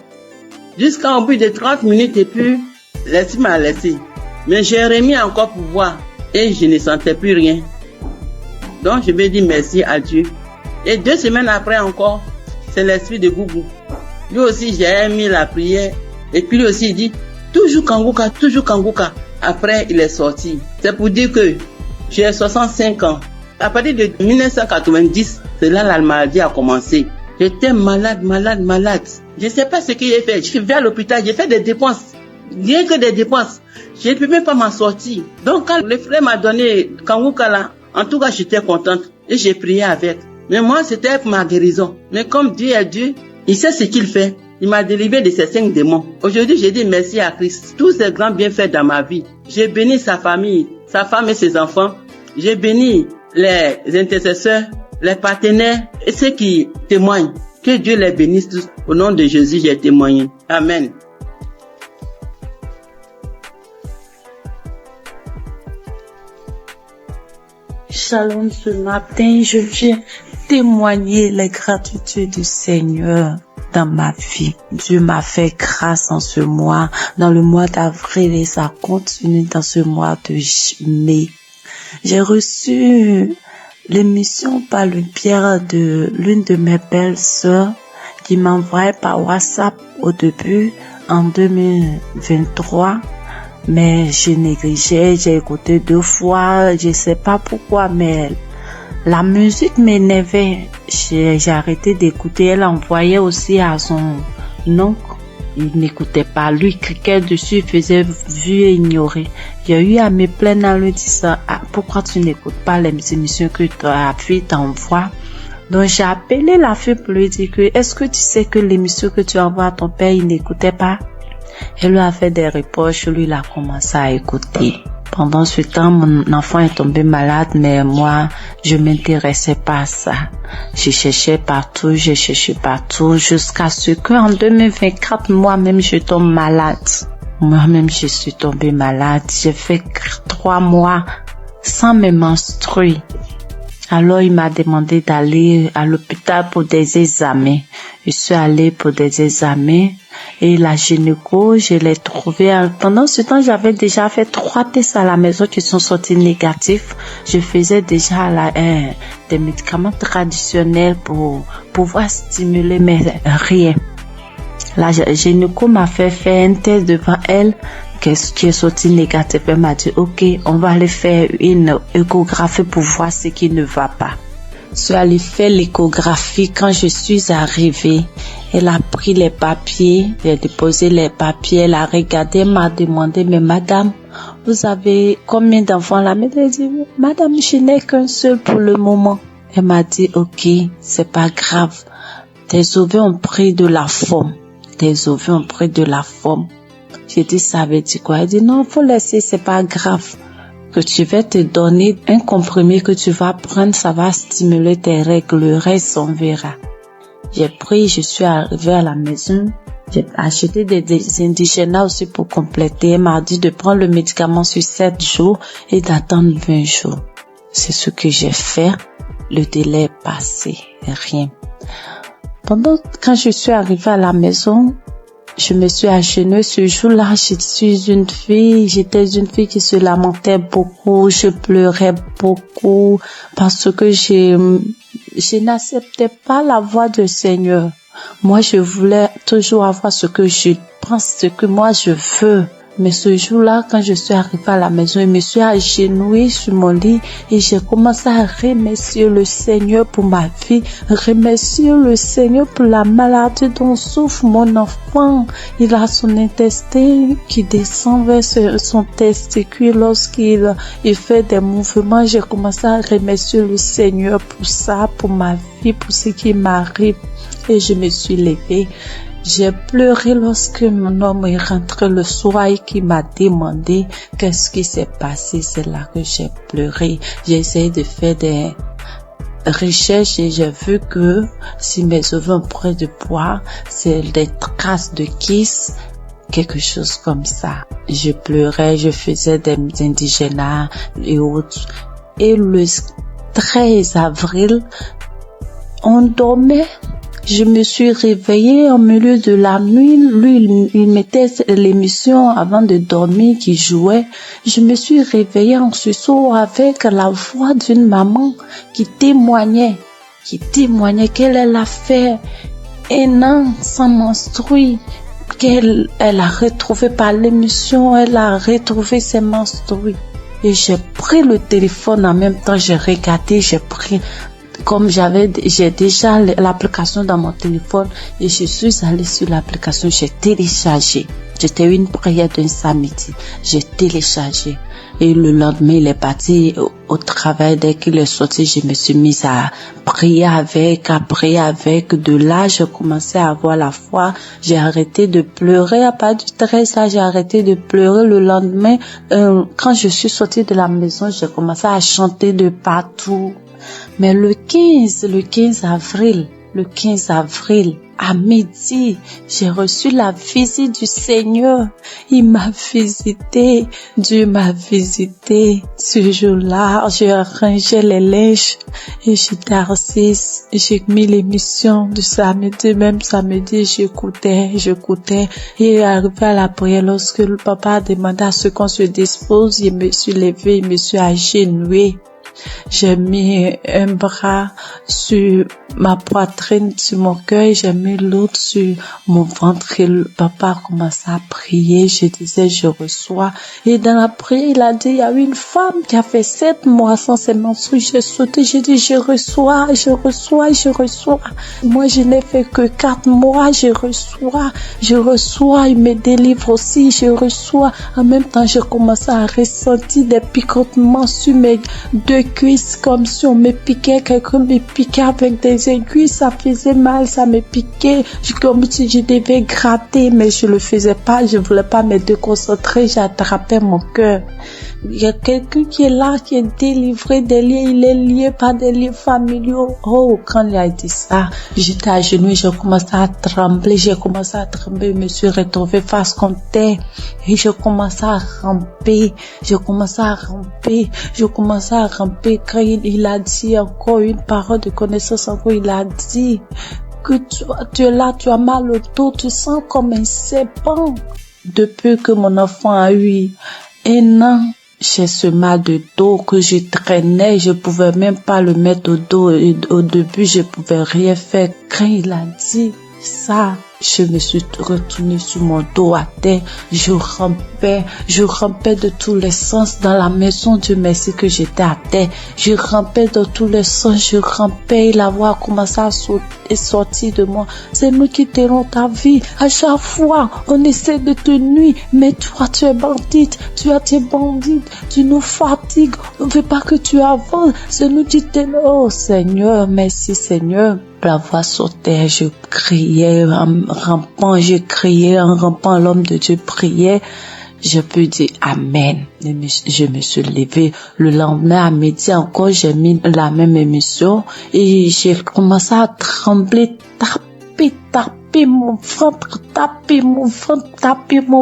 Jusqu'à au bout de 30 minutes et puis, l'esprit m'a laissé. Mais j'ai remis encore pour voir et je ne sentais plus rien. Donc, je me dis merci à Dieu. Et 2 semaines après encore, c'est l'esprit de Gougou. Lui aussi, j'ai mis la prière. Et puis lui aussi, il dit, toujours Kanguka. Après, il est sorti. C'est pour dire que j'ai 65 ans. À partir de 1990, c'est là la maladie a commencé. J'étais malade. Je ne sais pas ce que j'ai fait. Je suis venu à l'hôpital, j'ai fait des dépenses. Rien que des dépenses. Je ne peux même pas m'en sortir. Donc, quand le frère m'a donné Kanguka là, en tout cas, j'étais contente. Et j'ai prié avec. Mais moi, c'était pour ma guérison. Mais comme Dieu est Dieu, il sait ce qu'il fait. Il m'a délivré de ces 5 démons. Aujourd'hui, j'ai dit merci à Christ. Tous ces grands bienfaits dans ma vie. J'ai béni sa famille, sa femme et ses enfants. J'ai béni les intercesseurs, les partenaires et ceux qui témoignent. Que Dieu les bénisse tous. Au nom de Jésus, j'ai témoigné. Amen. Shalom, ce matin, je viens témoigner les gratitudes du Seigneur dans ma vie. Dieu m'a fait grâce en ce mois, dans le mois d'avril et ça continue dans ce mois de mai. J'ai reçu l'émission par le biais de l'une de mes belles sœurs qui m'envoyait par WhatsApp au début en 2023. Mais je négligeais, j'ai écouté 2 fois, je sais pas pourquoi, mais la musique m'énervait. J'ai arrêté d'écouter. Elle envoyait aussi à son oncle. Il n'écoutait pas. Lui, cliquait dessus, il faisait vu et ignorer. J'ai eu à me plaindre en lui disant, pourquoi tu n'écoutes pas les émissions que ta fille t'envoie? Donc, j'ai appelé la fille pour lui dire que, est-ce que tu sais que l'émission que tu envoies à ton père, il n'écoutait pas? Elle lui a fait des reproches, lui, il a commencé à écouter. Pendant ce temps, mon enfant est tombé malade, mais moi, je m'intéressais pas à ça. Je cherchais partout, jusqu'à ce qu'en 2024, moi-même, je tombe malade. Moi-même, je suis tombée malade. J'ai fait 3 mois sans me menstruer. Alors, il m'a demandé d'aller à l'hôpital pour des examens. Je suis allée pour des examens Et la gynéco, je l'ai trouvée. Pendant ce temps, j'avais déjà fait 3 tests à la maison qui sont sortis négatifs. Je faisais déjà des médicaments traditionnels pour pouvoir stimuler, mais rien. La gynéco m'a fait faire un test devant elle qui est sorti négatif. Elle m'a dit, OK, on va aller faire une échographie pour voir ce qui ne va pas. Je suis allée faire l'échographie. Quand je suis arrivée, elle a pris les papiers, elle a déposé les papiers, elle a regardé, elle m'a demandé, mais madame, vous avez combien d'enfants là? Elle a dit, madame, je n'ai qu'un seul pour le moment. Elle m'a dit, OK, c'est pas grave. Tes ovaires ont pris de la forme. Tes ovaires ont pris de la forme. J'ai dit, ça veut dire quoi? Elle dit, non, faut laisser, c'est pas grave. Que tu vas te donner un comprimé que tu vas prendre, ça va stimuler tes règles, le reste on verra. J'ai pris, je suis arrivée à la maison, j'ai acheté des indigénas aussi pour compléter. Elle m'a dit de prendre le médicament sur 7 jours et d'attendre 20 jours. C'est ce que j'ai fait. Le délai est passé, rien. Quand je suis arrivée à la maison, je me suis agenouillée ce jour-là. J'étais une fille qui se lamentait beaucoup. Je pleurais beaucoup parce que je n'acceptais pas la voix du Seigneur. Moi, je voulais toujours avoir ce que je pense, ce que moi je veux. Mais ce jour-là, quand je suis arrivée à la maison, je me suis agenouillée sur mon lit et j'ai commencé à remercier le Seigneur pour ma vie, remercier le Seigneur pour la maladie dont souffre mon enfant. Il a son intestin qui descend vers son testicule lorsqu'il fait des mouvements. J'ai commencé à remercier le Seigneur pour ça, pour ma vie, pour ce qui m'arrive. Et je me suis levée. J'ai pleuré lorsque mon homme est rentré le soir et qui m'a demandé qu'est-ce qui s'est passé. C'est là que j'ai pleuré. J'ai essayé de faire des recherches et j'ai vu que si mes ovaires ont pris de poids, c'est des traces de kiss, quelque chose comme ça. Je pleurais, je faisais des indigénas et autres. Et le 13 avril, on dormait. Je me suis réveillée au milieu de la nuit. Lui, il mettait l'émission avant de dormir qui jouait. Je me suis réveillée en sursaut avec la voix d'une maman qui témoignait qu'elle a fait 1 an sans menstruer, qu'elle a retrouvé par l'émission, elle a retrouvé ses menstrues. Et j'ai pris le téléphone en même temps, j'ai regardé, comme j'ai déjà l'application dans mon téléphone et je suis allée sur l'application, j'ai téléchargé. C'était une prière d'un samedi. J'ai téléchargé. Et le lendemain, il est parti au travail. Dès qu'il est sorti, je me suis mise à prier avec. De là, j'ai commencé à avoir la foi. J'ai arrêté de pleurer. À partir du 13, là, j'ai arrêté de pleurer. Le lendemain, quand je suis sortie de la maison, j'ai commencé à chanter de partout. Mais le 15 avril, à midi, j'ai reçu la visite du Seigneur. Il m'a visité, Dieu m'a visité. Ce jour-là, j'ai rangé les linges et j'étais assise. J'ai mis l'émission du samedi, même samedi, j'écoutais. Et arrivé à la prière, lorsque le papa a demandé à ce qu'on se dispose, je me suis levée, je me suis agenouillée. J'ai mis un bras sur ma poitrine, sur mon cœur, j'ai mis l'autre sur mon ventre et le papa a commencé à prier. Je disais, je reçois. Et dans la prière, il a dit, il y a une femme qui a fait 7 mois sans ses menstrues. J'ai sauté, j'ai dit, je reçois. Moi, je n'ai fait que 4 mois, je reçois. Il me délivre aussi, je reçois. En même temps, j'ai commencé à ressentir des picotements sur mes 2 cuisses, comme si on me piquait, quelqu'un me piquait avec des aiguilles, ça faisait mal, ça me piquait, comme si je devais gratter, mais je le faisais pas, je voulais pas me déconcentrer, j'attrapais mon cœur. Il y a quelqu'un qui est là, qui est délivré des liens, il est lié par des liens familiaux. Oh, quand il a dit ça, j'étais à genoux, j'ai commencé à trembler, je me suis retrouvée face contre terre et je commençais à ramper. Quand il a dit encore une parole de connaissance, il a dit, que tu es là, tu as mal au dos, tu sens comme un serpent. Depuis que mon enfant a eu 1 an, j'ai ce mal de dos que je traînais, je pouvais même pas le mettre au dos. Et au début, je pouvais rien faire. Quand il a dit ça, je me suis retournée sur mon dos à terre. Je rampais de tous les sens dans la maison. Dieu merci que j'étais à terre. Je rampais dans tous les sens, je rampais. La voix a commencé à sortir de moi. C'est nous qui t'aidons ta vie. À chaque fois, on essaie de te nuire, mais toi, tu es bandite. Tu es bandite. Tu nous fatigues. On ne veut pas que tu avances. C'est nous qui t'aidons. Oh Seigneur, merci Seigneur. La voix sautait, je criais en rampant, l'homme de Dieu priait. Je peux dire Amen. Je me suis levée. Le lendemain à midi encore, j'ai mis la même émission et j'ai commencé à trembler, taper mon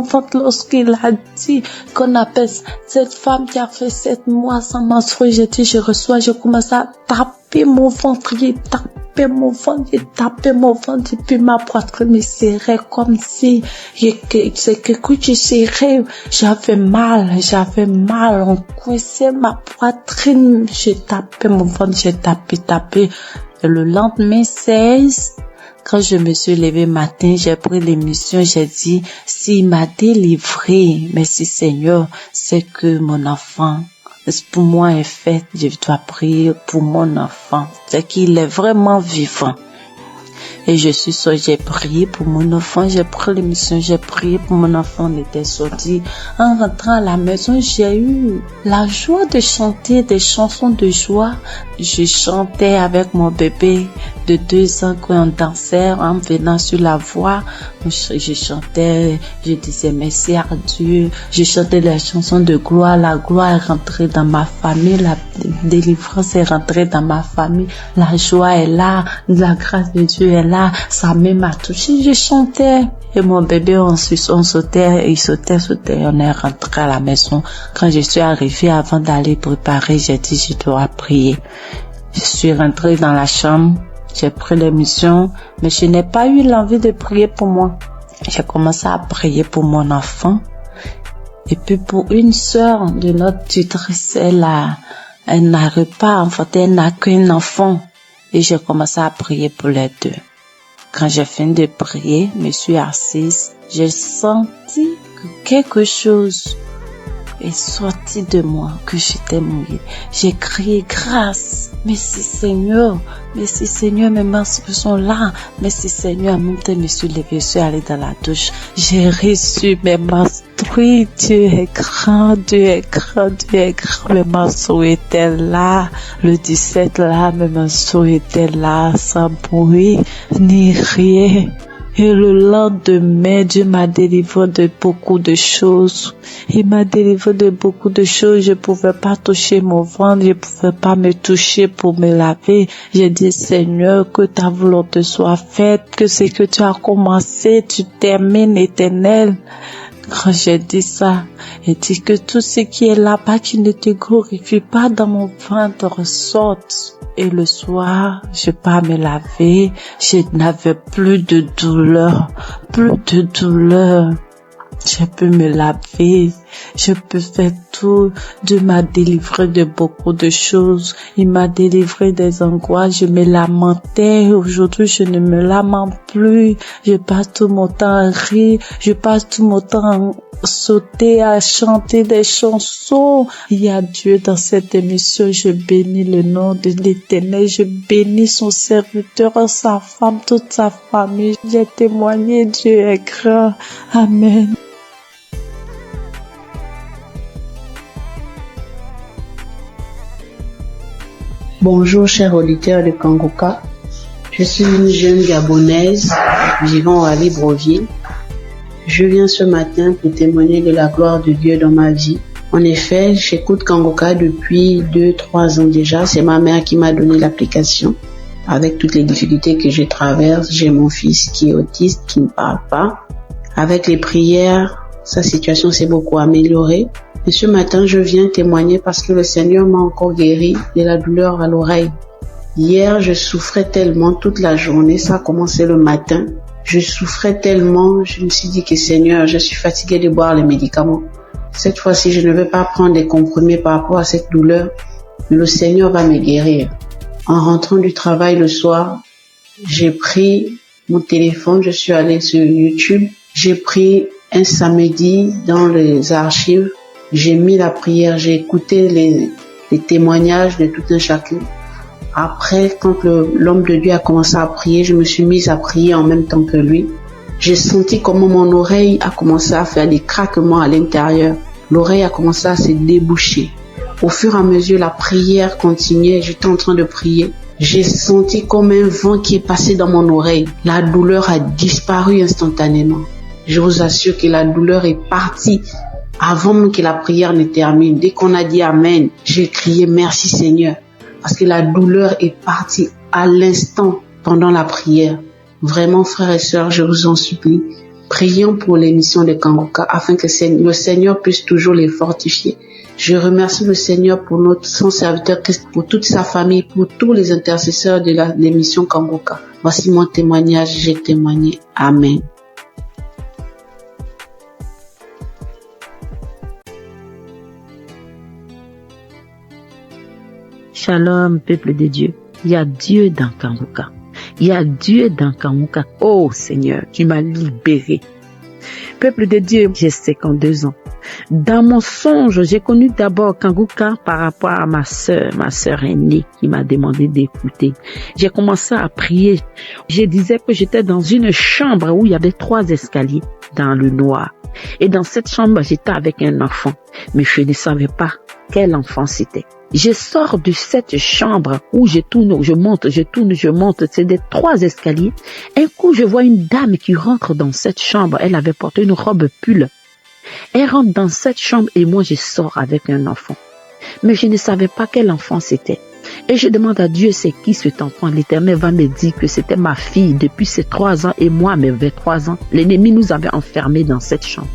ventre lorsqu'il a dit qu'on appelle cette femme qui a fait 7 mois sans menstruer. Je commençais à taper mon ventre, j'ai tapé mon ventre et puis ma poitrine me serrait comme si c'est quelque chose qui serrait. J'avais mal, on coinçait ma poitrine, j'ai tapé mon ventre, j'ai tapé. Et le lendemain 16, quand je me suis levée matin, j'ai pris l'émission, j'ai dit, s'il m'a délivré, merci Seigneur, c'est que mon enfant, pour moi est fait, je dois prier pour mon enfant, c'est qu'il est vraiment vivant. Et j'ai prié pour mon enfant, j'ai pris l'émission, j'ai prié pour mon enfant, on était sorti. En rentrant à la maison, j'ai eu la joie de chanter des chansons de joie. Je chantais avec mon bébé de 2 ans quand on dansait en venant sur la voie. Je chantais, je disais merci à Dieu. Je chantais les chansons de gloire. La gloire est rentrée dans ma famille, la délivrance est rentrée dans ma famille. La joie est là, la grâce de Dieu est là. Sa main m'a touché, je chantais. Et mon bébé, on sautait, il sautait. On est rentré à la maison. Quand je suis arrivée, avant d'aller préparer, j'ai dit, je dois prier. Je suis rentrée dans la chambre, j'ai pris l'émission, mais je n'ai pas eu l'envie de prier pour moi. J'ai commencé à prier pour mon enfant. Et puis pour une sœur de notre tutrice, elle n'arrive pas, en fait, elle n'a qu'un enfant. Et j'ai commencé à prier pour les deux. Quand j'ai fini de prier, je me suis assise, j'ai senti que quelque chose est sorti de moi, que j'étais mouillée. J'ai crié grâce. Merci Seigneur, mes menstrues sont là. Merci Seigneur, en même temps, je me suis levée, je suis allée dans la douche. J'ai reçu mes menstrues. Dieu est grand, mes menstrues étaient là. Le 17 là, mes menstrues étaient là, sans bruit, ni rien. Et le lendemain, Dieu m'a délivré de beaucoup de choses. Il m'a délivré de beaucoup de choses. Je pouvais pas toucher mon ventre, je pouvais pas me toucher pour me laver. J'ai dit, Seigneur, que ta volonté soit faite, que ce que tu as commencé, tu termines, Éternel. Quand j'ai dit ça, il dit que tout ce qui est là-bas qui ne te glorifie pas dans mon ventre sorte. Et le soir, je pas me laver, je n'avais plus de douleur. Je peux me laver, je peux faire tout. Dieu m'a délivré de beaucoup de choses. Il m'a délivré des angoisses. Je me lamentais. Aujourd'hui, je ne me lamente plus. Je passe tout mon temps à rire. Je passe tout mon temps à sauter, à chanter des chansons. Il y a Dieu dans cette émission. Je bénis le nom de l'Éternel. Je bénis son serviteur, sa femme, toute sa famille. J'ai témoigné. Dieu est grand. Amen. Bonjour chers auditeurs de Kanguka, je suis une jeune Gabonaise vivant à Libreville. Je viens ce matin pour témoigner de la gloire de Dieu dans ma vie. En effet, j'écoute Kanguka depuis 2-3 ans déjà. C'est ma mère qui m'a donné l'application. Avec toutes les difficultés que je traverse, j'ai mon fils qui est autiste, qui ne parle pas. Avec les prières, sa situation s'est beaucoup améliorée. Et ce matin, je viens témoigner parce que le Seigneur m'a encore guéri de la douleur à l'oreille. Hier, je souffrais tellement toute la journée, ça a commencé le matin. Je souffrais tellement, je me suis dit que Seigneur, je suis fatiguée de boire les médicaments. Cette fois-ci, je ne vais pas prendre des comprimés par rapport à cette douleur. Le Seigneur va me guérir. En rentrant du travail le soir, j'ai pris mon téléphone, je suis allée sur YouTube. J'ai pris un samedi dans les archives. J'ai mis la prière, j'ai écouté les témoignages de tout un chacun. Après, quand l'homme de Dieu a commencé à prier, je me suis mise à prier en même temps que lui. J'ai senti comment mon oreille a commencé à faire des craquements à l'intérieur. L'oreille a commencé à se déboucher. Au fur et à mesure, la prière continuait. J'étais en train de prier. J'ai senti comme un vent qui est passé dans mon oreille. La douleur a disparu instantanément. Je vous assure que la douleur est partie avant même que la prière ne termine. Dès qu'on a dit Amen, j'ai crié merci Seigneur. Parce que la douleur est partie à l'instant pendant la prière. Vraiment, frères et sœurs, je vous en supplie, prions pour l'émission de Kanguka afin que le Seigneur puisse toujours les fortifier. Je remercie le Seigneur pour son serviteur Christ, pour toute sa famille, pour tous les intercesseurs de l'émission Kanguka. Voici mon témoignage, j'ai témoigné. Amen. Shalom, peuple de Dieu. Il y a Dieu dans Kanguka. Il y a Dieu dans Kanguka. Oh Seigneur, tu m'as libéré. Peuple de Dieu, j'ai 52 ans. Dans mon songe, j'ai connu d'abord Kanguka par rapport à ma sœur aînée qui m'a demandé d'écouter. J'ai commencé à prier. Je disais que j'étais dans une chambre où il y avait 3 escaliers dans le noir. Et dans cette chambre, j'étais avec un enfant. Mais je ne savais pas quel enfant c'était. Je sors de cette chambre où je tourne, je monte, c'est des 3 escaliers. Un coup, je vois une dame qui rentre dans cette chambre. Elle avait porté une robe pull. Elle rentre dans cette chambre et moi, je sors avec un enfant. Mais je ne savais pas quel enfant c'était. Et je demande à Dieu, c'est qui cet enfant? L'Éternel va me dire que c'était ma fille depuis ses 3 ans et moi, mes 23 ans. L'ennemi nous avait enfermés dans cette chambre.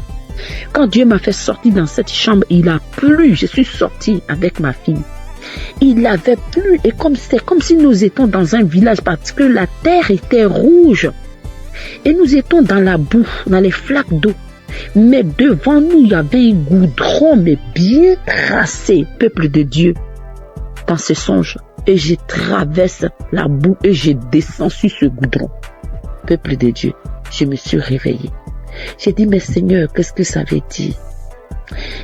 Quand Dieu m'a fait sortir dans cette chambre, il a plu. Je suis sortie avec ma fille. Il avait plu et c'est comme si nous étions dans un village parce que la terre était rouge. Et nous étions dans la boue, dans les flaques d'eau. Mais devant nous, il y avait un goudron, mais bien tracé, peuple de Dieu, dans ce songe. Et je traverse la boue et je descends sur ce goudron. Peuple de Dieu, je me suis réveillée. J'ai dit, mais Seigneur, qu'est-ce que ça veut dire?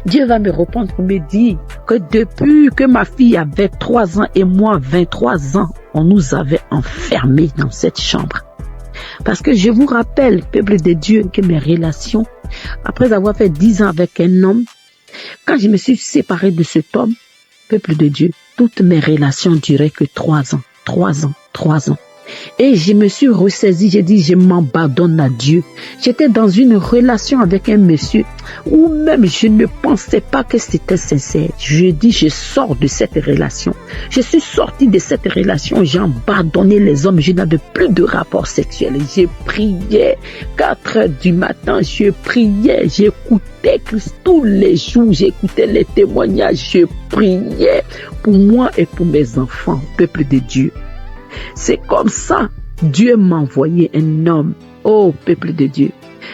Dieu va me répondre pour me dire que depuis que ma fille avait 3 ans et moi 23 ans, on nous avait enfermés dans cette chambre. Parce que je vous rappelle, peuple de Dieu, que mes relations, après avoir fait 10 ans avec un homme, quand je me suis séparée de cet homme, peuple de Dieu, toutes mes relations duraient que 3 ans, 3 ans, 3 ans. Et je me suis ressaisie, j'ai dit, je m'abandonne à Dieu. J'étais dans une relation avec un monsieur où même je ne pensais pas que c'était sincère. Je dis, je sors de cette relation. Je suis sortie de cette relation, j'ai abandonné les hommes, je n'avais plus de rapport sexuel. Je priais 4 heures du matin, je priais, j'écoutais Christ tous les jours, j'écoutais les témoignages, je priais pour moi et pour mes enfants, peuple de Dieu. C'est comme ça, Dieu m'a envoyé un homme. Oh, peuple de Dieu.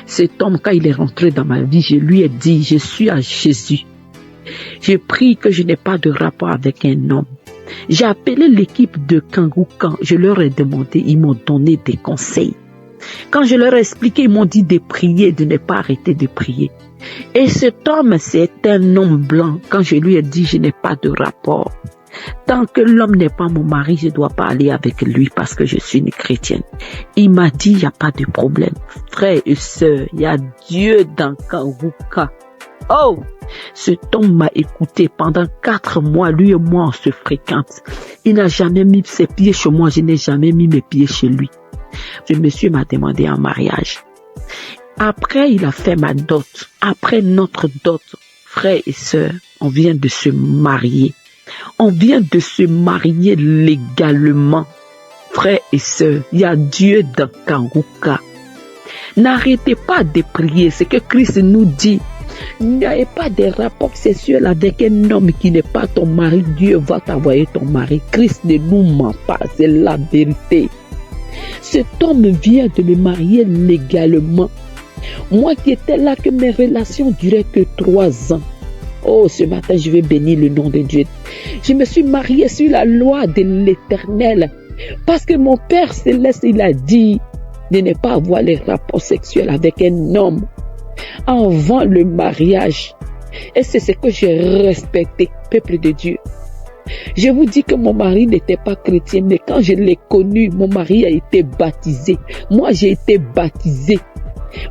Cet homme, quand il est rentré dans ma vie, je lui ai dit, je suis à Jésus. J'ai pris que je n'ai pas de rapport avec un homme. J'ai appelé l'équipe de Kanguka. Je leur ai demandé, ils m'ont donné des conseils. Quand je leur ai expliqué, ils m'ont dit de prier, de ne pas arrêter de prier. Et cet homme, c'est un homme blanc. Quand je lui ai dit, je n'ai pas de rapport. Tant que l'homme n'est pas mon mari, je ne dois pas aller avec lui parce que je suis une chrétienne. Il m'a dit, il n'y a pas de problème. Frères et sœurs, il y a Dieu dans Kanguka. Oh! Cet homme m'a écouté pendant 4 mois. Lui et moi, on se fréquente. Il n'a jamais mis ses pieds chez moi. Je n'ai jamais mis mes pieds chez lui. Le monsieur m'a demandé en mariage. Après, il a fait ma dot. Après notre dot, frères et sœurs, on vient de se marier. On vient de se marier légalement. Frères et sœurs, il y a Dieu dans Kanguka. N'arrêtez pas de prier. C'est que Christ nous dit. N'ayez pas des rapports sexuels avec un homme qui n'est pas ton mari. Dieu va t'envoyer ton mari. Christ ne nous ment pas, c'est la vérité. Cet homme vient de me marier légalement. Moi qui étais là, que mes relations duraient que 3 ans. Oh, ce matin, je vais bénir le nom de Dieu. Je me suis mariée sur la loi de l'Éternel. Parce que mon Père Céleste, il a dit de ne pas avoir les rapports sexuels avec un homme avant le mariage. Et c'est ce que j'ai respecté, peuple de Dieu. Je vous dis que mon mari n'était pas chrétien, mais quand je l'ai connu, mon mari a été baptisé. Moi, j'ai été baptisé.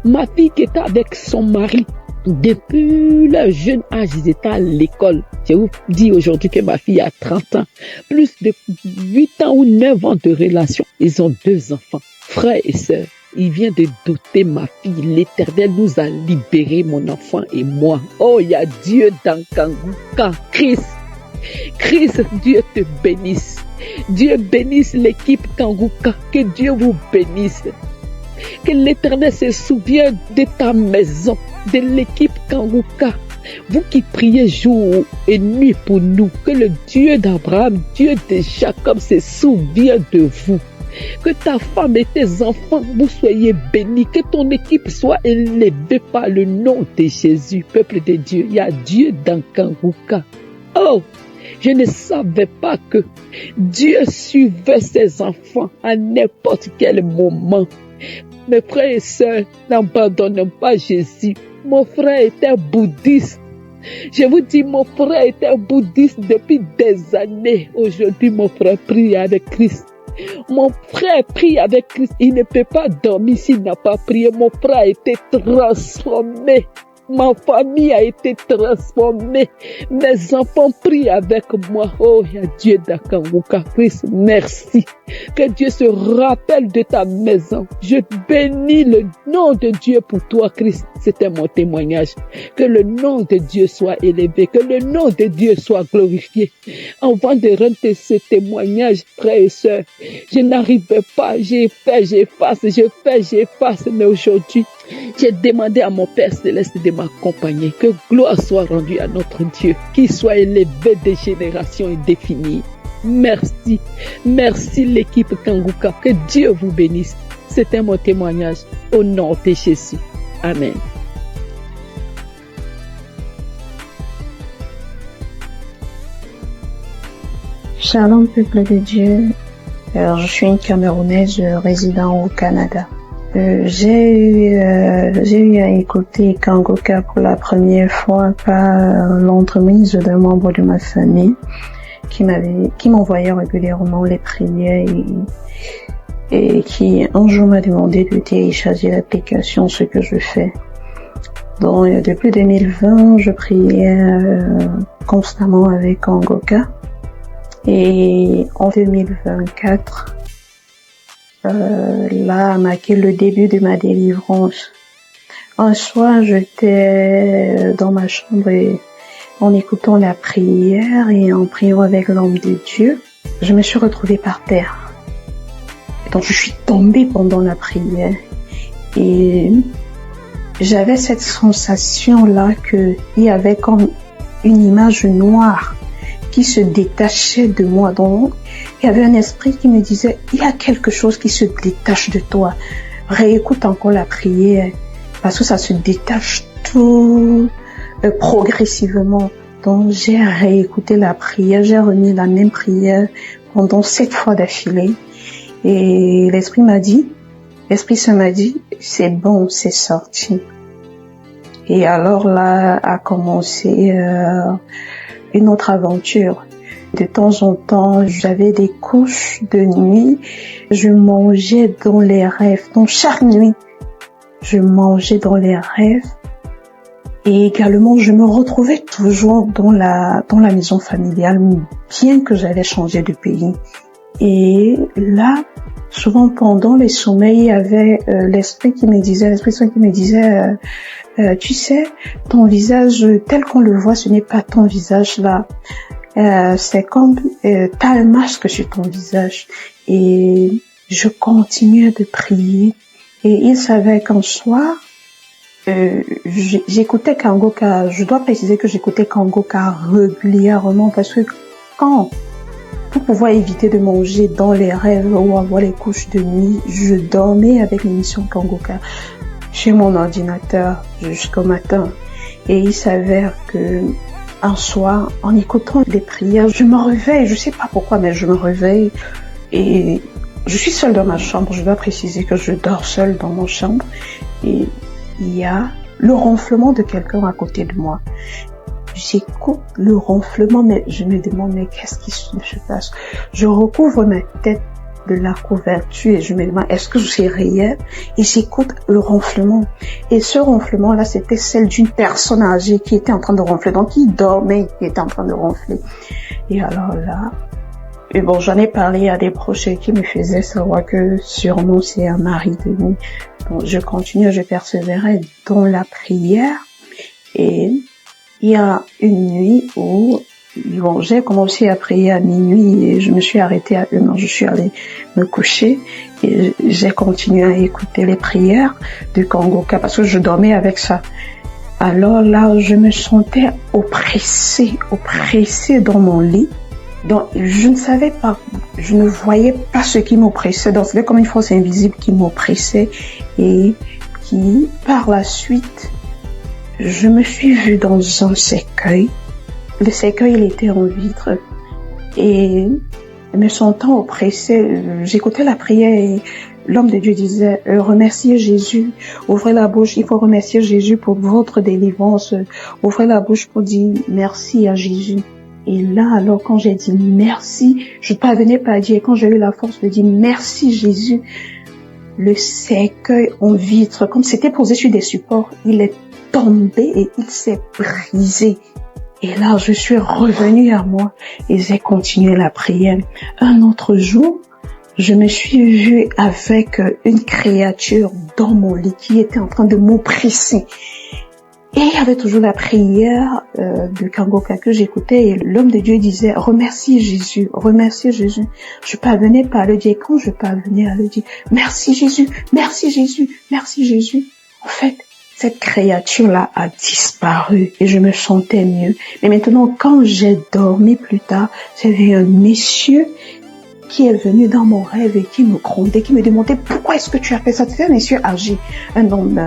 Ma fille qui était avec son mari, depuis leur jeune âge, ils étaient à l'école. Je vous dis aujourd'hui que ma fille a 30 ans. Plus de 8 ans ou 9 ans de relation. Ils ont 2 enfants. Frères et sœurs, il vient de doter ma fille. L'Éternel nous a libérés, mon enfant et moi. Oh, il y a Dieu dans Kanguka. Christ, Dieu te bénisse. Dieu bénisse l'équipe Kanguka. Que Dieu vous bénisse. Que l'Éternel se souvienne de ta maison, de l'équipe Kanguka. Vous qui priez jour et nuit pour nous, que le Dieu d'Abraham, Dieu de Jacob se souvienne de vous. Que ta femme et tes enfants, vous soyez bénis. Que ton équipe soit élevée par le nom de Jésus. Peuple de Dieu, il y a Dieu dans Kanguka. Oh, je ne savais pas que Dieu suivait ses enfants à n'importe quel moment. Mes frères et sœurs, n'abandonnons pas Jésus. Mon frère était bouddhiste. Je vous dis, mon frère était bouddhiste depuis des années. Aujourd'hui, mon frère prie avec Christ. Mon frère prie avec Christ. Il ne peut pas dormir s'il n'a pas prié. Mon frère a été transformé. Ma famille a été transformée. Mes enfants prient avec moi. Oh, il y a Dieu d'Akanguka. Christ, merci. Que Dieu se rappelle de ta maison. Je bénis le nom de Dieu pour toi, Christ. C'était mon témoignage. Que le nom de Dieu soit élevé. Que le nom de Dieu soit glorifié. Avant de rendre ce témoignage, frères et sœurs, je n'arrivais pas. J'ai fait, j'efface. Mais aujourd'hui, j'ai demandé à mon Père Céleste de m'accompagner. Que gloire soit rendue à notre Dieu, qu'il soit élevé de générations indéfinies. Merci. Merci l'équipe Kanguka. Que Dieu vous bénisse. C'était mon témoignage au nom de Jésus. Amen. Shalom peuple de Dieu. Je suis une Camerounaise résidant au Canada. J'ai eu à écouter Kanguka pour la première fois par l'entremise d'un membre de ma famille qui m'envoyait régulièrement les prières et qui un jour m'a demandé de télécharger l'application, ce que je fais. Donc depuis 2020, je priais constamment avec Kanguka et en 2024, là a marqué le début de ma délivrance. Un soir, j'étais dans ma chambre et en écoutant la prière et en priant avec l'homme de Dieu, je me suis retrouvée par terre. Donc je suis tombée pendant la prière et j'avais cette sensation-là qu'il y avait comme une image noire qui se détachait de moi. Donc, il y avait un esprit qui me disait, il y a quelque chose qui se détache de toi. Réécoute encore la prière, parce que ça se détache tout progressivement. Donc, j'ai réécouté la prière, j'ai remis la même prière pendant 7 fois d'affilée. Et l'esprit se m'a dit, c'est bon, c'est sorti. Et alors là a commencé une autre aventure. De temps en temps, j'avais des couches de nuit. Je mangeais dans les rêves. Donc chaque nuit, je mangeais dans les rêves. Et également, je me retrouvais toujours dans la maison familiale, bien que j'avais changé de pays. Et là, souvent pendant les sommeils, il y avait l'esprit saint qui me disait, tu sais, ton visage tel qu'on le voit, ce n'est pas ton visage là. C'est comme t'as un masque sur ton visage. Et je continuais de prier. Et il savait qu'un soir, j'écoutais Kangoka. Je dois préciser que j'écoutais Kangoka régulièrement parce que pour pouvoir éviter de manger dans les rêves ou avoir les couches de nuit, je dormais avec l'émission Kangoka chez mon ordinateur jusqu'au matin. Et il s'avère que un soir, en écoutant les prières, je me réveille, je sais pas pourquoi, mais je me réveille et je suis seule dans ma chambre. Je dois préciser que je dors seule dans mon chambre et il y a le ronflement de quelqu'un à côté de moi. J'écoute le ronflement, mais je me demande, mais qu'est-ce qui se passe? Je recouvre ma tête de la couverture et je me demande, est-ce que c'est réel? Et j'écoute le ronflement. Et ce ronflement-là, c'était celle d'une personne âgée qui était en train de ronfler. Donc, il dormait, qui était en train de ronfler. Et alors là, et bon, j'en ai parlé à des proches qui me faisaient savoir que sûrement c'est un mari de nuit. Donc, je continue, je persévérais dans la prière. Et il y a une nuit où bon, j'ai commencé à prier à minuit et je me suis arrêtée à 1h. Je suis allée me coucher et j'ai continué à écouter les prières de Kangoka parce que je dormais avec ça. Alors là, je me sentais oppressée dans mon lit. Donc, je ne savais pas, je ne voyais pas ce qui m'oppressait. Donc, c'était comme une force invisible qui m'oppressait et qui, par la suite, je me suis vue dans un cercueil. Le cercueil, il était en vitre. Et me sentant oppressée, j'écoutais la prière et l'homme de Dieu disait, remerciez Jésus, ouvrez la bouche, il faut remercier Jésus pour votre délivrance. Ouvrez la bouche pour dire merci à Jésus. Et là, alors, quand j'ai dit merci, je parvenais pas à dire, quand j'ai eu la force de dire merci Jésus, le cercueil en vitre, comme c'était posé sur des supports, il est tombé et il s'est brisé. Et là, je suis revenue à moi et j'ai continué la prière. Un autre jour, je me suis vue avec une créature dans mon lit qui était en train de m'oppresser. Et il y avait toujours la prière de Kangoka que j'écoutais et l'homme de Dieu disait « Remercie Jésus, remercie Jésus ». Je parvenais pas à le dire. Quand je parvenais à le dire « Merci Jésus, merci Jésus, merci Jésus ». En fait, cette créature-là a disparu et je me sentais mieux. Mais maintenant, quand j'ai dormi plus tard, j'avais un monsieur qui est venu dans mon rêve et qui me grondait, qui me demandait pourquoi est-ce que tu as fait ça. C'était un monsieur âgé, un homme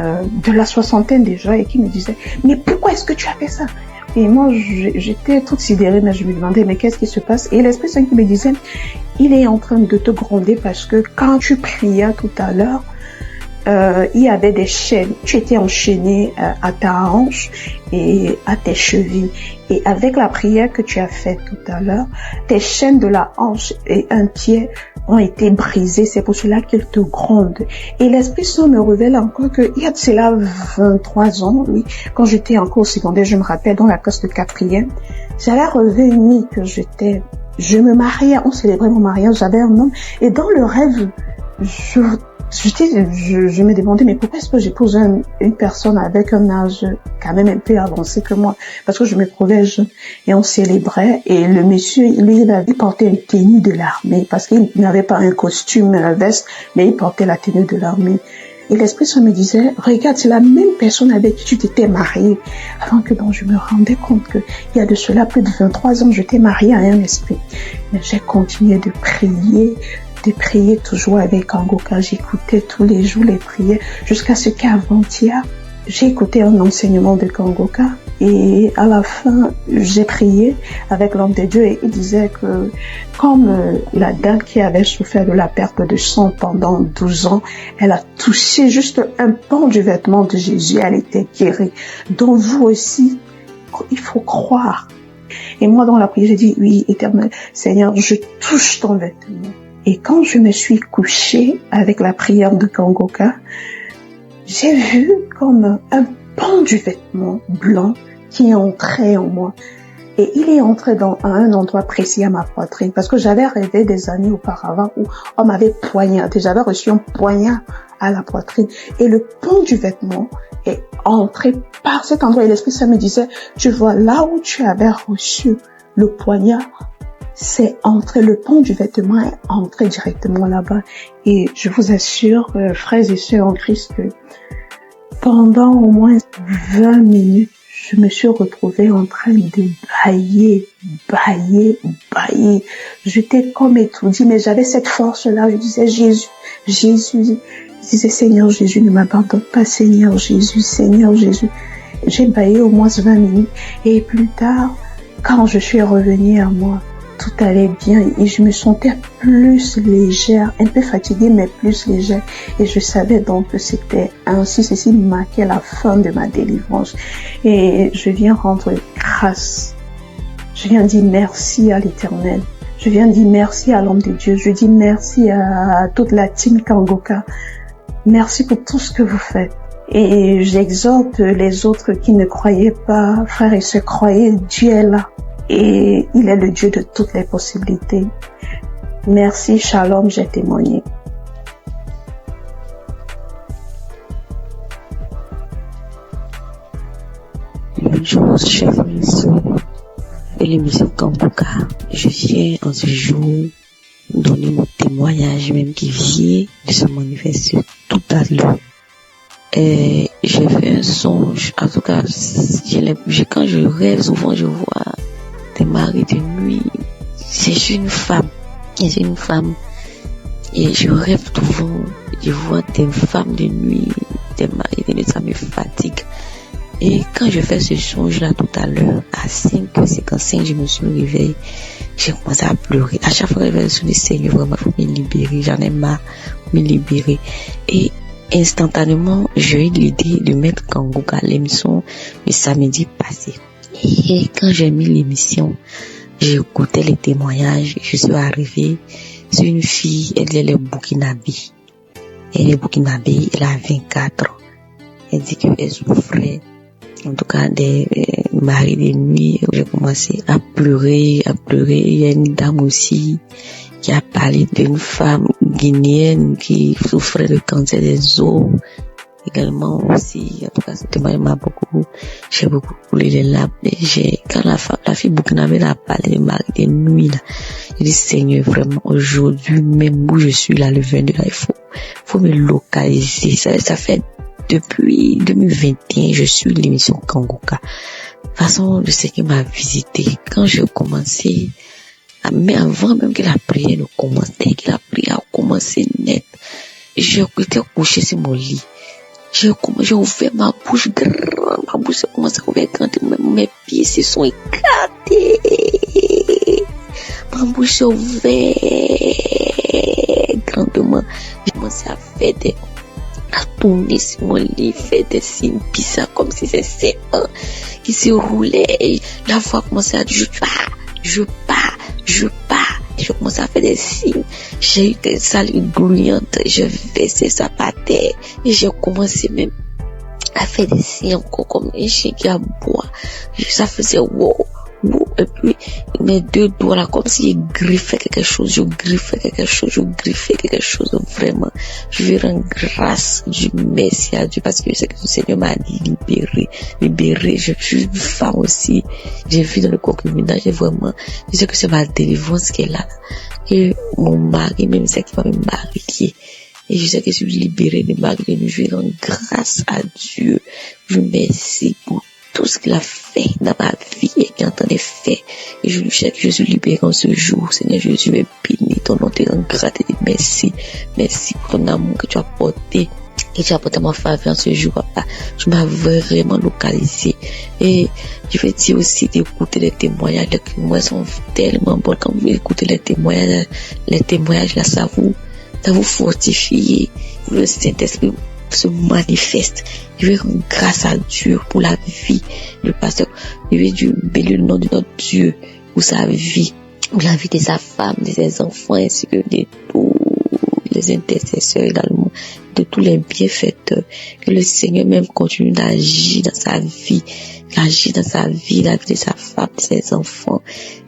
de la soixantaine déjà, et qui me disait mais pourquoi est-ce que tu as fait ça? Et moi j'étais toute sidérée, mais je me demandais mais qu'est-ce qui se passe? Et l'Esprit Saint qui me disait il est en train de te gronder parce que quand tu priais tout à l'heure, il y avait des chaînes. Tu étais enchaîné à ta hanche et à tes chevilles. Et avec la prière que tu as faite tout à l'heure, tes chaînes de la hanche et un pied ont été brisées. C'est pour cela qu'il te gronde. Et l'Esprit Saint me révèle encore qu'il y a de cela 23 ans, oui, quand j'étais encore au secondaire, je me rappelle, dans la classe de 4e, j'avais rêvé une nuit que je me mariais, on célébrait mon mariage, j'avais un homme. Et dans le rêve, je me demandais mais pourquoi est-ce que j'épouse une personne avec un âge quand même un peu avancé que moi, parce que je me trouvais jeune et on célébrait et le monsieur lui il portait une tenue de l'armée parce qu'il n'avait pas un costume, une veste, mais il portait la tenue de l'armée. Et l'Esprit Saint me disait regarde, c'est la même personne avec qui tu t'étais mariée. Avant que donc je me rendais compte que il y a de cela plus de 23 ans j'étais mariée à un esprit. Mais j'ai continué de prier toujours avec Kangoka. J'écoutais tous les jours les prières jusqu'à ce qu'avant-hier, j'ai écouté un enseignement de Kangoka et à la fin, j'ai prié avec l'homme de Dieu et il disait que comme la dame qui avait souffert de la perte de sang pendant 12 ans, elle a touché juste un pan du vêtement de Jésus, elle était guérie. Donc vous aussi, il faut croire. Et moi dans la prière, j'ai dit oui, Éternel Seigneur, je touche ton vêtement. Et quand je me suis couchée avec la prière de Kangoka, j'ai vu comme un pan du vêtement blanc qui entrait en moi. Et il est entré à un endroit précis à ma poitrine. Parce que j'avais rêvé des années auparavant où on m'avait poignardé. J'avais reçu un poignard à la poitrine. Et le pan du vêtement est entré par cet endroit. Et l'Esprit Saint me disait, tu vois, là où tu avais reçu le poignard, c'est entré, le pan du vêtement est entré directement là-bas. Et je vous assure, frères et sœurs en Christ, que Pendant au moins 20 minutes, je me suis retrouvée en train de bailler. J'étais comme étourdie, mais j'avais cette force-là. Je disais, Jésus. Je disais, Seigneur Jésus, ne m'abandonne pas, Seigneur Jésus. J'ai baillé au moins 20 minutes. Et plus tard, quand je suis revenue à moi, tout allait bien et je me sentais plus légère, un peu fatiguée, mais plus légère. Et je savais donc que c'était ainsi, ceci marquait la fin de ma délivrance. Et je viens rendre grâce. Je viens dire merci à l'Éternel. Je viens dire merci à l'homme de Dieu. Je dis merci à toute la team Kangoka. Merci pour tout ce que vous faites. Et j'exhorte les autres qui ne croyaient pas, frères et sœurs, croyez, Dieu est là. Et il est le Dieu de toutes les possibilités. Merci, shalom, j'ai témoigné. Bonjour, chers frères et sœurs de l'émission Kangoka. Je viens en ce jour donner mon témoignage, même qui vient de se manifester tout à l'heure. Et j'ai fait un songe, en tout cas, quand je rêve, souvent je vois des maris de nuit. C'est une femme. Et je rêve souvent, je vois des femmes de nuit, des maris de nuit, ça me fatigue. Et quand je fais ce songe-là tout à l'heure, à 5h55, je me suis réveillée, j'ai commencé à pleurer. À chaque fois que je vais sur le Seigneur, vraiment, il faut me libérer. J'en ai marre de me libérer. Et instantanément, j'ai eu l'idée de mettre Kangoka à l'émission le samedi passé. Et quand j'ai mis l'émission, j'ai écouté les témoignages, je suis arrivée sur une fille, elle est burkinabé. Elle est burkinabé, elle a 24 ans. Elle dit qu'elle souffrait, en tout cas des maris de nuit. J'ai commencé à pleurer. Il y a une dame aussi qui a parlé d'une femme guinéenne qui souffrait de cancer des os. Également aussi, en tout cas, ce témoignage m'a j'ai beaucoup coulé les larmes. Quand la fille burkinabé a parlé de mari de nuit, là, je dis, Seigneur, vraiment, aujourd'hui, même où je suis là, le 22, là, il faut me localiser. Ça fait depuis 2021, je suis l'émission Kangoka. De toute façon, le Seigneur m'a visité. Quand j'ai commencé, mais avant même que la prière ne commence, dès que la prière a commencé net, j'étais couché sur mon lit. J'ai ouvert ma bouche grande, ma bouche a commencé à ouvrir grande, mes pieds se sont éclatés. Ma bouche s'est ouverte grandement. J'ai commencé à tourner sur mon lit, faire des signes bizarres comme si c'était serpent qui se roulait. Et la voix commençait à dire je pars. Je commençais à faire des signes. J'ai eu des salives grouillantes. Je versais ça par terre. Et j'ai commencé même à faire des signes encore comme un chien qui aboie. Ça faisait wow. Et puis, mes deux doigts là, comme si je griffais quelque chose. Vraiment. Je vais rendre grâce du merci à Dieu parce que je sais que le Seigneur m'a libéré. Je suis une femme aussi. J'ai vu dans le concubinage, je sais que c'est ma délivrance qui est là. Et mon mari, même c'est qui va me marier. Et je sais que je suis libérée de mari. Je vais rendre grâce à Dieu. Je remercie pour tout ce qu'il a fait dans ma vie et qu'il entendait faire. Et je lui sais que je suis libéré en ce jour. Seigneur Jésus, me bénis ton nom, te rends grâce et merci. Merci pour ton amour que tu as porté. Et tu as porté ma faveur en ce jour, papa. Tu m'as vraiment localisé. Et je vais dire aussi d'écouter les témoignages. Les témoignages sont tellement bons. Quand vous écoutez les témoignages là, ça vous fortifie. Le Saint-Esprit se manifeste. Je vais rendre grâce à Dieu pour la vie du pasteur. Je vais bénir le nom de notre Dieu pour sa vie, pour la vie de sa femme, de ses enfants, ainsi que de tous les intercesseurs également, de tous les bienfaiteurs. Que le Seigneur même continue d'agir dans sa vie, la vie de sa femme, de ses enfants.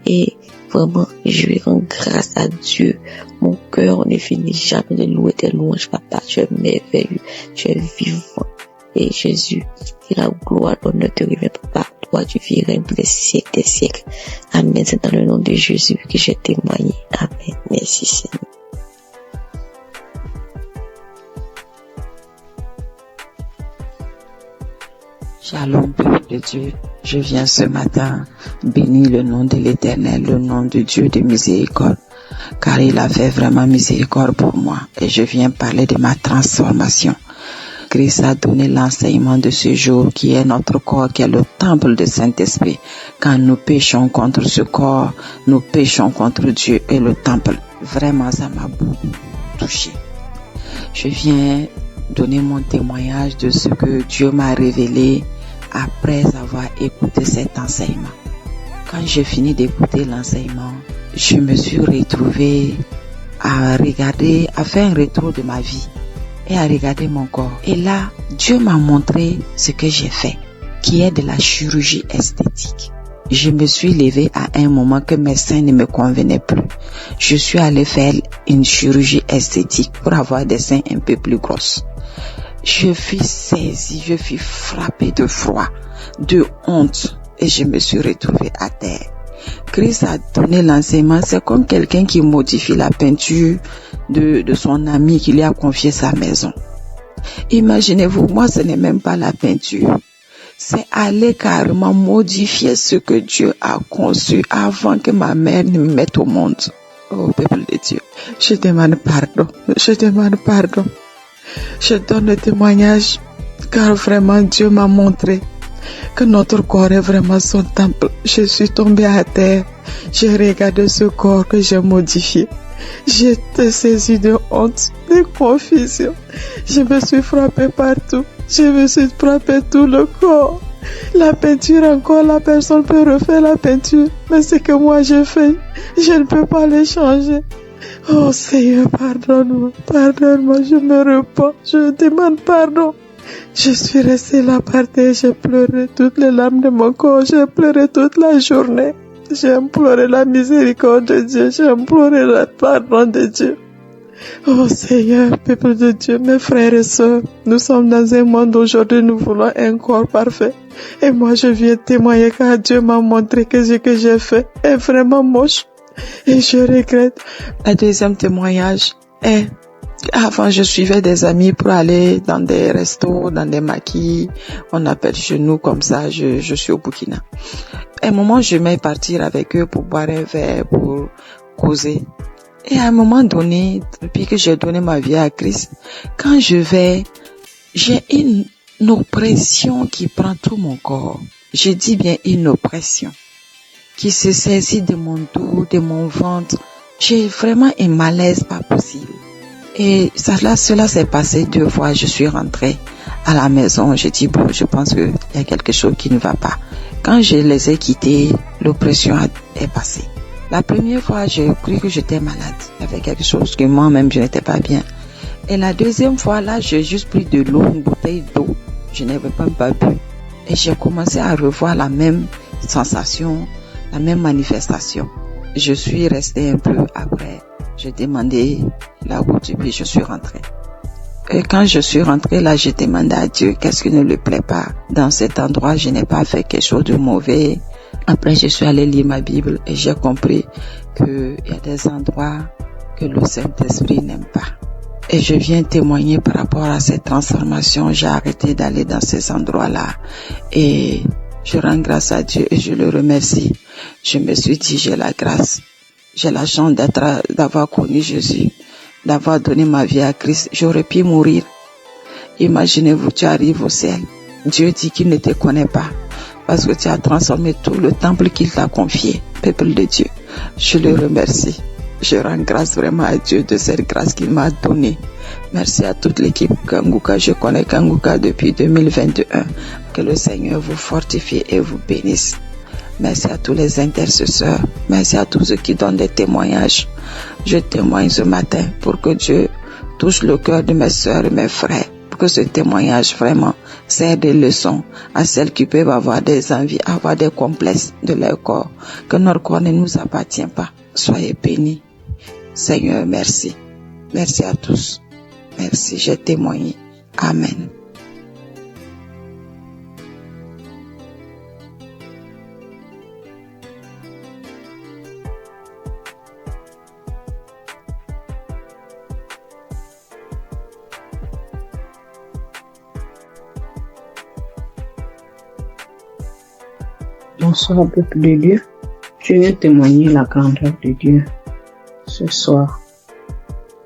Et vraiment, je vais rendre grâce à Dieu. Mon cœur ne finit jamais de louer tes louanges, papa. Tu es merveilleux, tu es vivant. Et Jésus, que la gloire, l'honneur te revient, papa. Toi, tu vis règne pour des siècles, des siècles. Amen. C'est dans le nom de Jésus que j'ai témoigné. Amen. Merci, Seigneur. Shalom, peuple de Dieu. Je viens ce matin bénir le nom de l'Éternel, le nom de Dieu de miséricorde, car il a fait vraiment miséricorde pour moi. Et je viens parler de ma transformation. Christ a donné l'enseignement de ce jour qui est notre corps, qui est le temple du Saint-Esprit. Quand nous péchons contre ce corps, nous péchons contre Dieu et le temple. Vraiment, ça m'a beaucoup touché. Je viens donner mon témoignage de ce que Dieu m'a révélé après avoir écouté cet enseignement. Quand j'ai fini d'écouter l'enseignement, je me suis retrouvée à regarder, à faire un retour de ma vie et à regarder mon corps. Et là, Dieu m'a montré ce que j'ai fait, qui est de la chirurgie esthétique. Je me suis levée à un moment que mes seins ne me convenaient plus. Je suis allée faire une chirurgie esthétique pour avoir des seins un peu plus grosses. Je fus saisie, je fus frappée de froid, de honte et je me suis retrouvée à terre. Christ a donné l'enseignement, c'est comme quelqu'un qui modifie la peinture de son ami qui lui a confié sa maison. Imaginez-vous, moi ce n'est même pas la peinture. C'est aller carrément modifier ce que Dieu a conçu avant que ma mère ne me mette au monde. Oh, peuple de Dieu, je demande pardon, je demande pardon. Je donne le témoignage car vraiment Dieu m'a montré que notre corps est vraiment son temple. Je suis tombée à terre, j'ai regardé ce corps que j'ai modifié. J'étais saisie de honte, de confusion. Je me suis frappée partout. Je me suis frappée tout le corps. La peinture encore, la personne peut refaire la peinture. Mais ce que moi j'ai fait, je ne peux pas le changer. Oh Seigneur, pardonne-moi, pardonne-moi, je me repens, je demande pardon. Je suis restée là par terre, j'ai pleuré toutes les larmes de mon corps, j'ai pleuré toute la journée. J'ai imploré la miséricorde de Dieu, j'ai imploré le pardon de Dieu. Oh Seigneur, peuple de Dieu, mes frères et sœurs, nous sommes dans un monde aujourd'hui, nous voulons un corps parfait. Et moi je viens témoigner car Dieu m'a montré que ce que j'ai fait est vraiment moche. Et je regrette. Le deuxième témoignage est, avant je suivais des amis pour aller dans des restos, dans des maquis, on appelle chez nous comme ça, je suis au Burkina. À un moment je vais partir avec eux pour boire un verre, pour causer. Et à un moment donné, depuis que j'ai donné ma vie à Christ, quand je vais, j'ai une oppression qui prend tout mon corps. Je dis bien une oppression qui se saisit de mon dos, de mon ventre. J'ai vraiment un malaise pas possible. Et cela s'est passé 2 fois. Je suis rentrée à la maison. J'ai dit, bon, je pense qu'il y a quelque chose qui ne va pas. Quand je les ai quittés, l'oppression est passée. La première fois, j'ai cru que j'étais malade. Il y avait quelque chose que moi-même, je n'étais pas bien. Et la deuxième fois, là, j'ai juste pris de l'eau, une bouteille d'eau. Je n'avais même pas bu. Et j'ai commencé à revoir la même sensation, la même manifestation. Je suis restée un peu après. J'ai demandé la route et puis je suis rentrée. Et quand je suis rentrée là, j'ai demandé à Dieu qu'est-ce qui ne lui plaît pas. Dans cet endroit, je n'ai pas fait quelque chose de mauvais. Après, je suis allée lire ma Bible et j'ai compris qu'il y a des endroits que le Saint-Esprit n'aime pas. Et je viens témoigner par rapport à cette transformation. J'ai arrêté d'aller dans ces endroits-là. Et je rends grâce à Dieu et je le remercie. Je me suis dit, j'ai la grâce. J'ai la chance d'avoir connu Jésus, d'avoir donné ma vie à Christ. J'aurais pu mourir. Imaginez-vous, tu arrives au ciel. Dieu dit qu'il ne te connaît pas parce que tu as transformé tout le temple qu'il t'a confié. Peuple de Dieu, je le remercie. Je rends grâce vraiment à Dieu de cette grâce qu'il m'a donnée. Merci à toute l'équipe Kanguka. Je connais Kanguka depuis 2021. Que le Seigneur vous fortifie et vous bénisse. Merci à tous les intercesseurs. Merci à tous ceux qui donnent des témoignages. Je témoigne ce matin pour que Dieu touche le cœur de mes sœurs et mes frères. Pour que ce témoignage vraiment sert de leçon à celles qui peuvent avoir des envies, avoir des complexes de leur corps. Que notre corps ne nous appartient pas. Soyez bénis. Seigneur, merci. Merci à tous. Merci, j'ai témoigné. Amen. Bonsoir, peuple de Dieu. Je viens témoigner la grandeur de Dieu ce soir.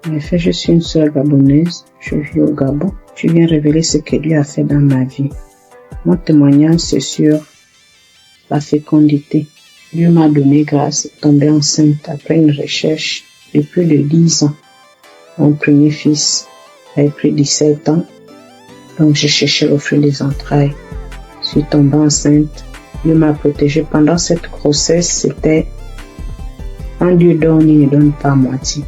En effet, je suis une sœur gabonaise. Je vis au Gabon. Je viens révéler ce que Dieu a fait dans ma vie. Mon témoignage, c'est sur la fécondité. Dieu m'a donné grâce de tomber enceinte après une recherche de plus de 10 ans. Mon premier fils avait pris 17 ans. Donc, je cherchais le fruit des entrailles. Je suis tombée enceinte. Dieu m'a protégée pendant cette grossesse. C'était quand Dieu donne, il ne donne pas à moitié.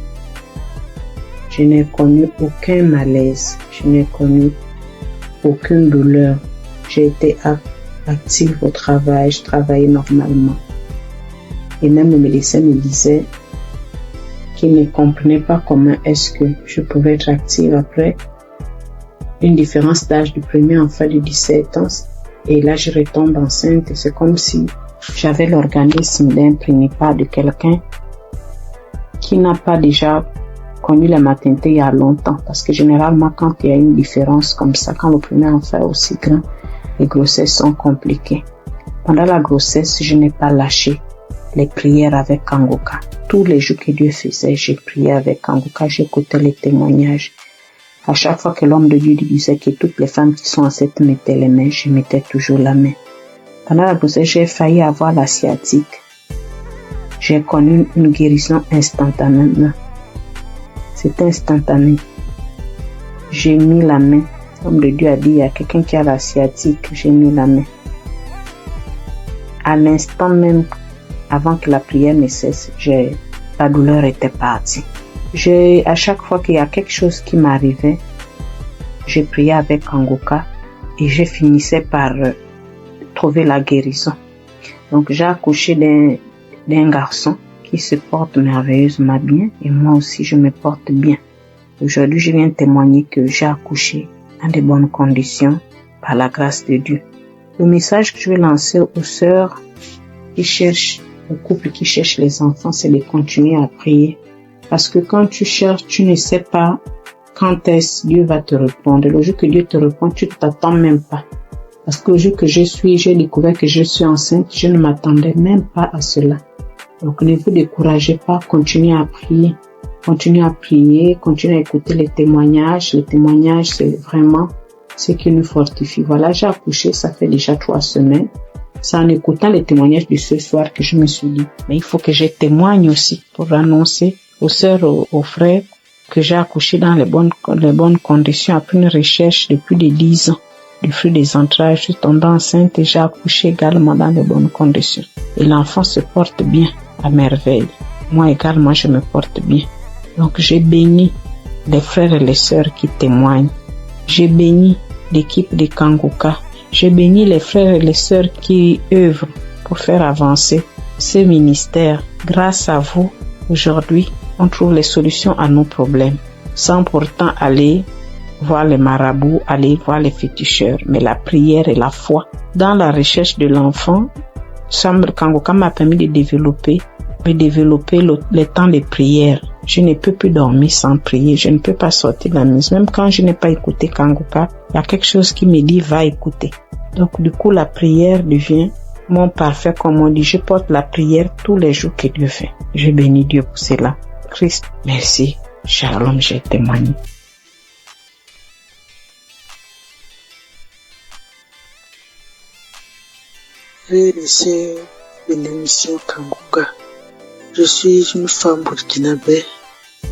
Je n'ai connu aucun malaise. Je n'ai connu aucune douleur. J'ai été active au travail. Je travaillais normalement. Et même le médecin me disait qu'il ne comprenait pas comment est-ce que je pouvais être active après une différence d'âge du premier enfant de 17 ans. Et là, je retombe enceinte et c'est comme si j'avais l'organisme d'un prénipare de quelqu'un qui n'a pas déjà connu la maternité il y a longtemps. Parce que généralement, quand il y a une différence comme ça, quand le premier enfant est aussi grand, les grossesses sont compliquées. Pendant la grossesse, je n'ai pas lâché les prières avec Kanguka. Tous les jours que Dieu faisait, j'ai prié avec Kanguka, j'écoutais les témoignages. À chaque fois que l'homme de Dieu disait que toutes les femmes qui sont enceintes mettaient les mains, je mettais toujours la main. Pendant la grossesse, j'ai failli avoir la sciatique. J'ai connu une guérison instantanément. C'est instantané. J'ai mis la main. L'homme de Dieu a dit, il y a quelqu'un qui a la sciatique, j'ai mis la main. À l'instant même, avant que la prière ne cesse, la douleur était partie. À chaque fois qu'il y a quelque chose qui m'arrivait, je priais avec Kanguka et je finissais par trouver la guérison. Donc j'ai accouché d'un garçon qui se porte merveilleusement bien et moi aussi je me porte bien. Aujourd'hui, je viens témoigner que j'ai accouché dans de bonnes conditions par la grâce de Dieu. Le message que je vais lancer aux sœurs qui cherchent, aux couples qui cherchent les enfants, c'est de continuer à prier. Parce que quand tu cherches, tu ne sais pas quand est-ce Dieu va te répondre. Le jour que Dieu te répond, tu ne t'attends même pas. Parce que le jour que j'ai découvert que je suis enceinte, je ne m'attendais même pas à cela. Donc ne vous découragez pas, continuez à prier. Continuez à prier, continuez à écouter les témoignages. Les témoignages, c'est vraiment ce qui nous fortifie. Voilà, j'ai accouché, ça fait déjà 3 semaines. C'est en écoutant les témoignages de ce soir que je me suis dit, mais il faut que je témoigne aussi pour annoncer aux sœurs, aux frères, que j'ai accouché dans les bonnes conditions après une recherche de plus de 10 ans. Du fruit des entrailles, je suis tombée enceinte et j'ai accouché également dans les bonnes conditions. Et l'enfant se porte bien, à merveille. Moi également, je me porte bien. Donc j'ai béni les frères et les sœurs qui témoignent. J'ai béni l'équipe de Kanguka. J'ai béni les frères et les sœurs qui œuvrent pour faire avancer ce ministère. Grâce à vous, aujourd'hui, on trouve les solutions à nos problèmes, sans pourtant aller voir les marabouts, aller voir les féticheurs. Mais la prière et la foi, dans la recherche de l'enfant, Kanguka m'a permis de développer le temps de prière. Je ne peux plus dormir sans prier, je ne peux pas sortir de la maison. Même quand je n'ai pas écouté Kanguka, il y a quelque chose qui me dit va écouter. Donc du coup, la prière devient mon parfait, comme on dit. Je porte la prière tous les jours que Dieu fait. Je bénis Dieu pour cela. Christ, merci. Shalom, j'ai témoigné. Frères et sœurs de l'émission Kanguka, je suis une femme burkinabé.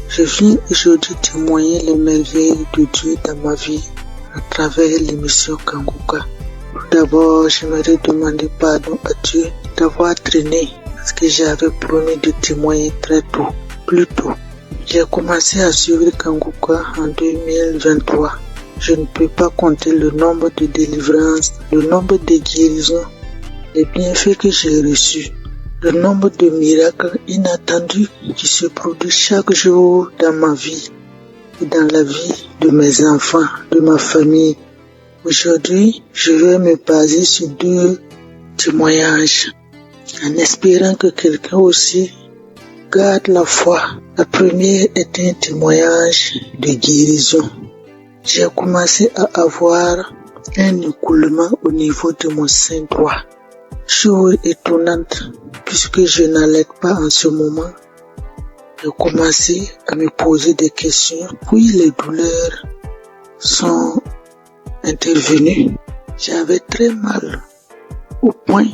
Je viens aujourd'hui témoigner les merveilles de Dieu dans ma vie à travers l'émission Kanguka. Tout d'abord, j'aimerais demander pardon à Dieu d'avoir traîné parce que j'avais promis de témoigner très tôt, plus tôt. J'ai commencé à suivre Kanguka en 2023. Je ne peux pas compter le nombre de délivrances, le nombre de guérisons, les bienfaits que j'ai reçus, le nombre de miracles inattendus qui se produisent chaque jour dans ma vie et dans la vie de mes enfants, de ma famille. Aujourd'hui, je vais me baser sur 2 témoignages en espérant que quelqu'un aussi garde la foi. La première est un témoignage de guérison. J'ai commencé à avoir un écoulement au niveau de mon sein droit. Chose étonnante, puisque je n'allais pas en ce moment, j'ai commencé à me poser des questions, puis les douleurs sont intervenues. J'avais très mal, au point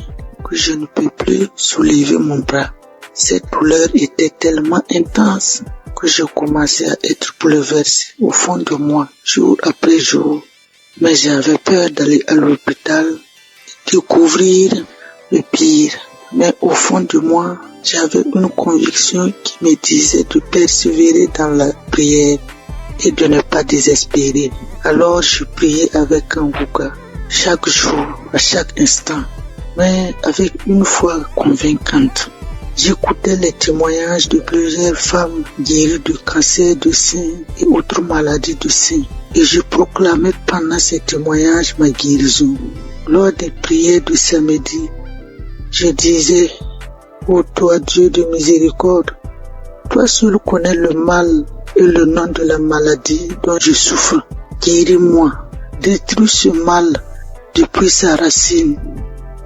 que je ne peux plus soulever mon bras. Cette douleur était tellement intense que je commençais à être bouleversé au fond de moi, jour après jour. Mais j'avais peur d'aller à l'hôpital et découvrir le pire. Mais au fond de moi, j'avais une conviction qui me disait de persévérer dans la prière et de ne pas désespérer. Alors je priais avec Kanguka, chaque jour, à chaque instant, mais avec une foi convaincante. J'écoutais les témoignages de plusieurs femmes guéries du cancer du sein et autres maladies du sein, et je proclamais pendant ces témoignages ma guérison. Lors des prières du samedi, je disais: ô toi Dieu de miséricorde, toi seul connais le mal et le nom de la maladie dont je souffre. Guéris-moi, détruis ce mal depuis sa racine,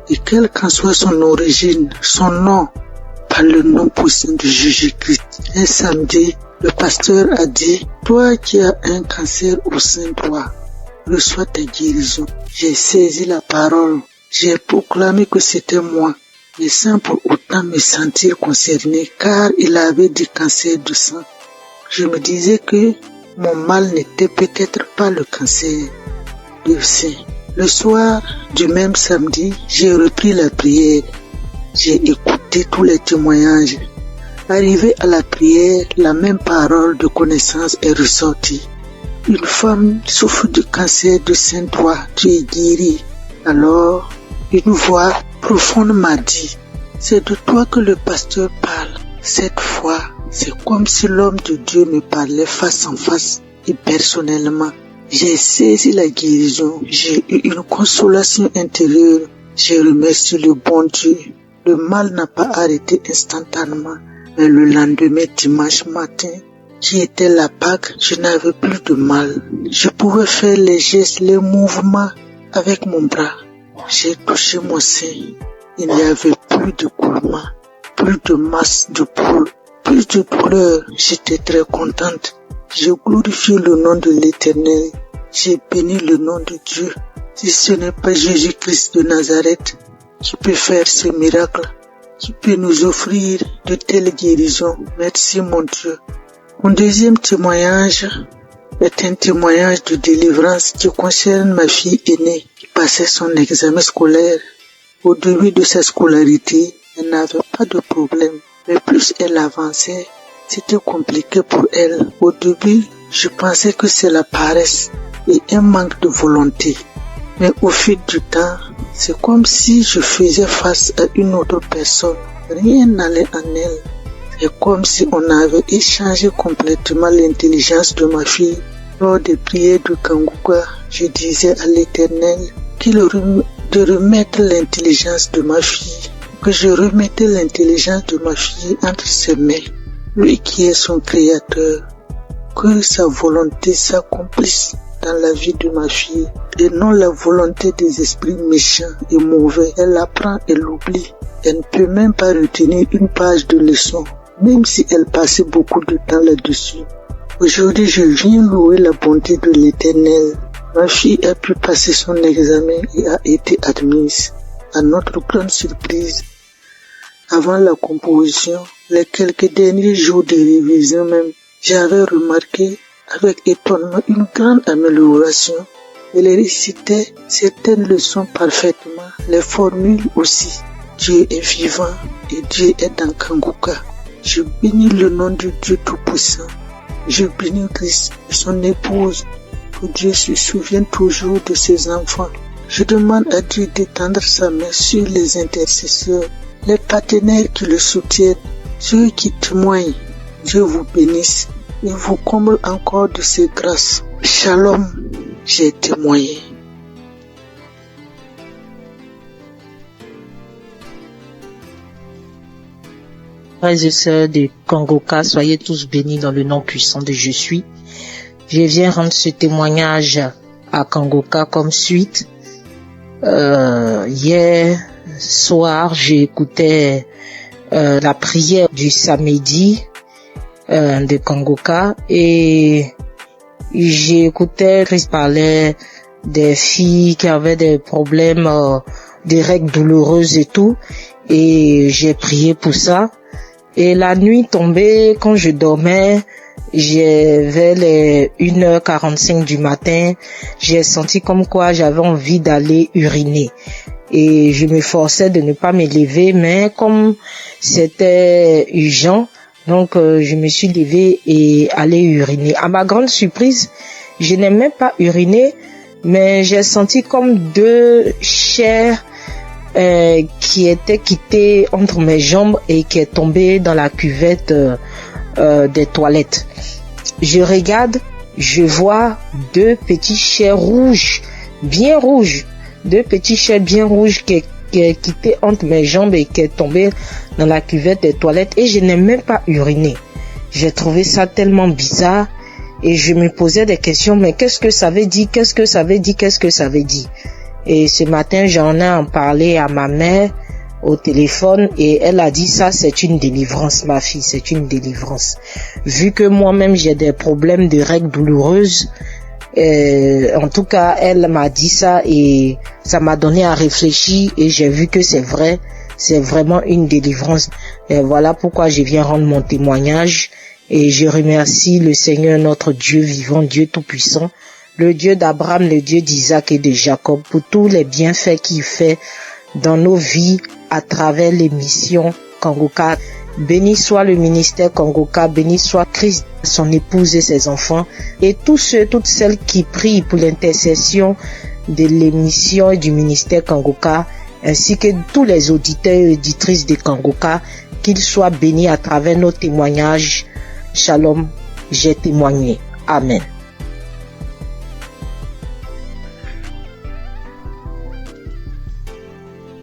et quelle qu'en soit son origine, son nom, par le nom puissant de Jésus-Christ. Un samedi, le pasteur a dit: toi qui as un cancer au sein de toi, reçois ta guérison. J'ai saisi la parole, j'ai proclamé que c'était moi, mais sans pour autant me sentir concerné, car il avait du cancer du sang. Je me disais que mon mal n'était peut-être pas le cancer du sein. Le soir du même samedi, j'ai repris la prière. J'ai écouté tous les témoignages. Arrivé à la prière, la même parole de connaissance est ressortie. Une femme souffre du cancer du sein, toi, tu es guérie. Alors, une voix profonde m'a dit: c'est de toi que le pasteur parle. Cette fois, c'est comme si l'homme de Dieu me parlait face en face et personnellement. J'ai saisi la guérison, j'ai eu une consolation intérieure. J'ai remercié le bon Dieu. Le mal n'a pas arrêté instantanément, mais le lendemain, dimanche matin, qui était la Pâque, je n'avais plus de mal. Je pouvais faire les gestes, les mouvements avec mon bras. J'ai touché mon sein. Il n'y avait plus de coulement, plus de masse de poule, plus de douleur. J'étais très contente. J'ai glorifié le nom de l'Éternel. J'ai béni le nom de Dieu. Si ce n'est pas Jésus-Christ de Nazareth qui peut faire ce miracle, qui peut nous offrir de telles guérisons, merci mon Dieu. Mon deuxième témoignage est un témoignage de délivrance qui concerne ma fille aînée qui passait son examen scolaire. Au début de sa scolarité, elle n'avait pas de problème, mais plus elle avançait, c'était compliqué pour elle. Au début, je pensais que c'est la paresse et un manque de volonté. Mais au fil du temps, c'est comme si je faisais face à une autre personne. Rien n'allait en elle. C'est comme si on avait échangé complètement l'intelligence de ma fille. Lors des prières de Kanguka, je disais à l'Éternel de remettre l'intelligence de ma fille, que je remettais l'intelligence de ma fille entre ses mains. Lui qui est son créateur, que sa volonté s'accomplisse dans la vie de ma fille et non la volonté des esprits méchants et mauvais. Elle l'apprend et l'oublie. Elle ne peut même pas retenir une page de leçon, même si elle passait beaucoup de temps là-dessus. Aujourd'hui, je viens louer la bonté de l'Éternel. Ma fille a pu passer son examen et a été admise. À notre grande surprise, avant la composition, les quelques derniers jours de révision même, j'avais remarqué avec étonnement une grande amélioration. Elle récitait certaines leçons parfaitement, les formules aussi. Dieu est vivant et Dieu est dans Kanguka. Je bénis le nom de Dieu Tout-Puissant. Je bénis Christ et son épouse, que Dieu se souvienne toujours de ses enfants. Je demande à Dieu d'étendre sa main sur les intercesseurs, les partenaires qui le soutiennent, ceux qui témoignent. Dieu vous bénisse et vous comble encore de ses grâces. Shalom, j'ai témoigné. Frères et sœurs de Kanguka, soyez tous bénis dans le nom puissant de Je suis. Je viens rendre ce témoignage à Kanguka comme suite. Hier, soir, j'écoutais la prière du samedi de Kangoka et j'écoutais Christ parlait des filles qui avaient des problèmes, des règles douloureuses et tout, et j'ai prié pour ça. Et la nuit tombée, quand je dormais, j'avais les 1h45 du matin, j'ai senti comme quoi j'avais envie d'aller uriner. Et je me forçais de ne pas me lever, mais comme c'était urgent, donc je me suis levée et allé uriner. À ma grande surprise, je n'ai même pas uriné, mais j'ai senti comme deux chairs qui étaient quittées entre mes jambes et qui est tombée dans la cuvette des toilettes. Je regarde, je vois deux petits chairs rouges, bien rouges, deux petits chairs bien rouges qui est quitté entre mes jambes et qui est tombé dans la cuvette des toilettes et je n'ai même pas uriné. J'ai trouvé ça tellement bizarre et je me posais des questions, mais qu'est-ce que ça veut dire, qu'est-ce que ça veut dire, qu'est-ce que ça veut dire? Et ce matin, j'en ai en parlé à ma mère au téléphone et elle a dit ça, c'est une délivrance, ma fille, c'est une délivrance. Vu que moi-même j'ai des problèmes de règles douloureuses, en tout cas, elle m'a dit ça et ça m'a donné à réfléchir et j'ai vu que c'est vrai, c'est vraiment une délivrance. Et voilà pourquoi je viens rendre mon témoignage et je remercie le Seigneur, notre Dieu vivant, Dieu tout-puissant, le Dieu d'Abraham, le Dieu d'Isaac et de Jacob pour tous les bienfaits qu'il fait dans nos vies à travers l'émission Kangoka. Béni soit le ministère Kangoka, béni soit Christ, son épouse et ses enfants, et tous ceux, toutes celles qui prient pour l'intercession de l'émission et du ministère Kangoka, ainsi que tous les auditeurs et auditrices de Kangoka, qu'ils soient bénis à travers nos témoignages. Shalom, j'ai témoigné. Amen.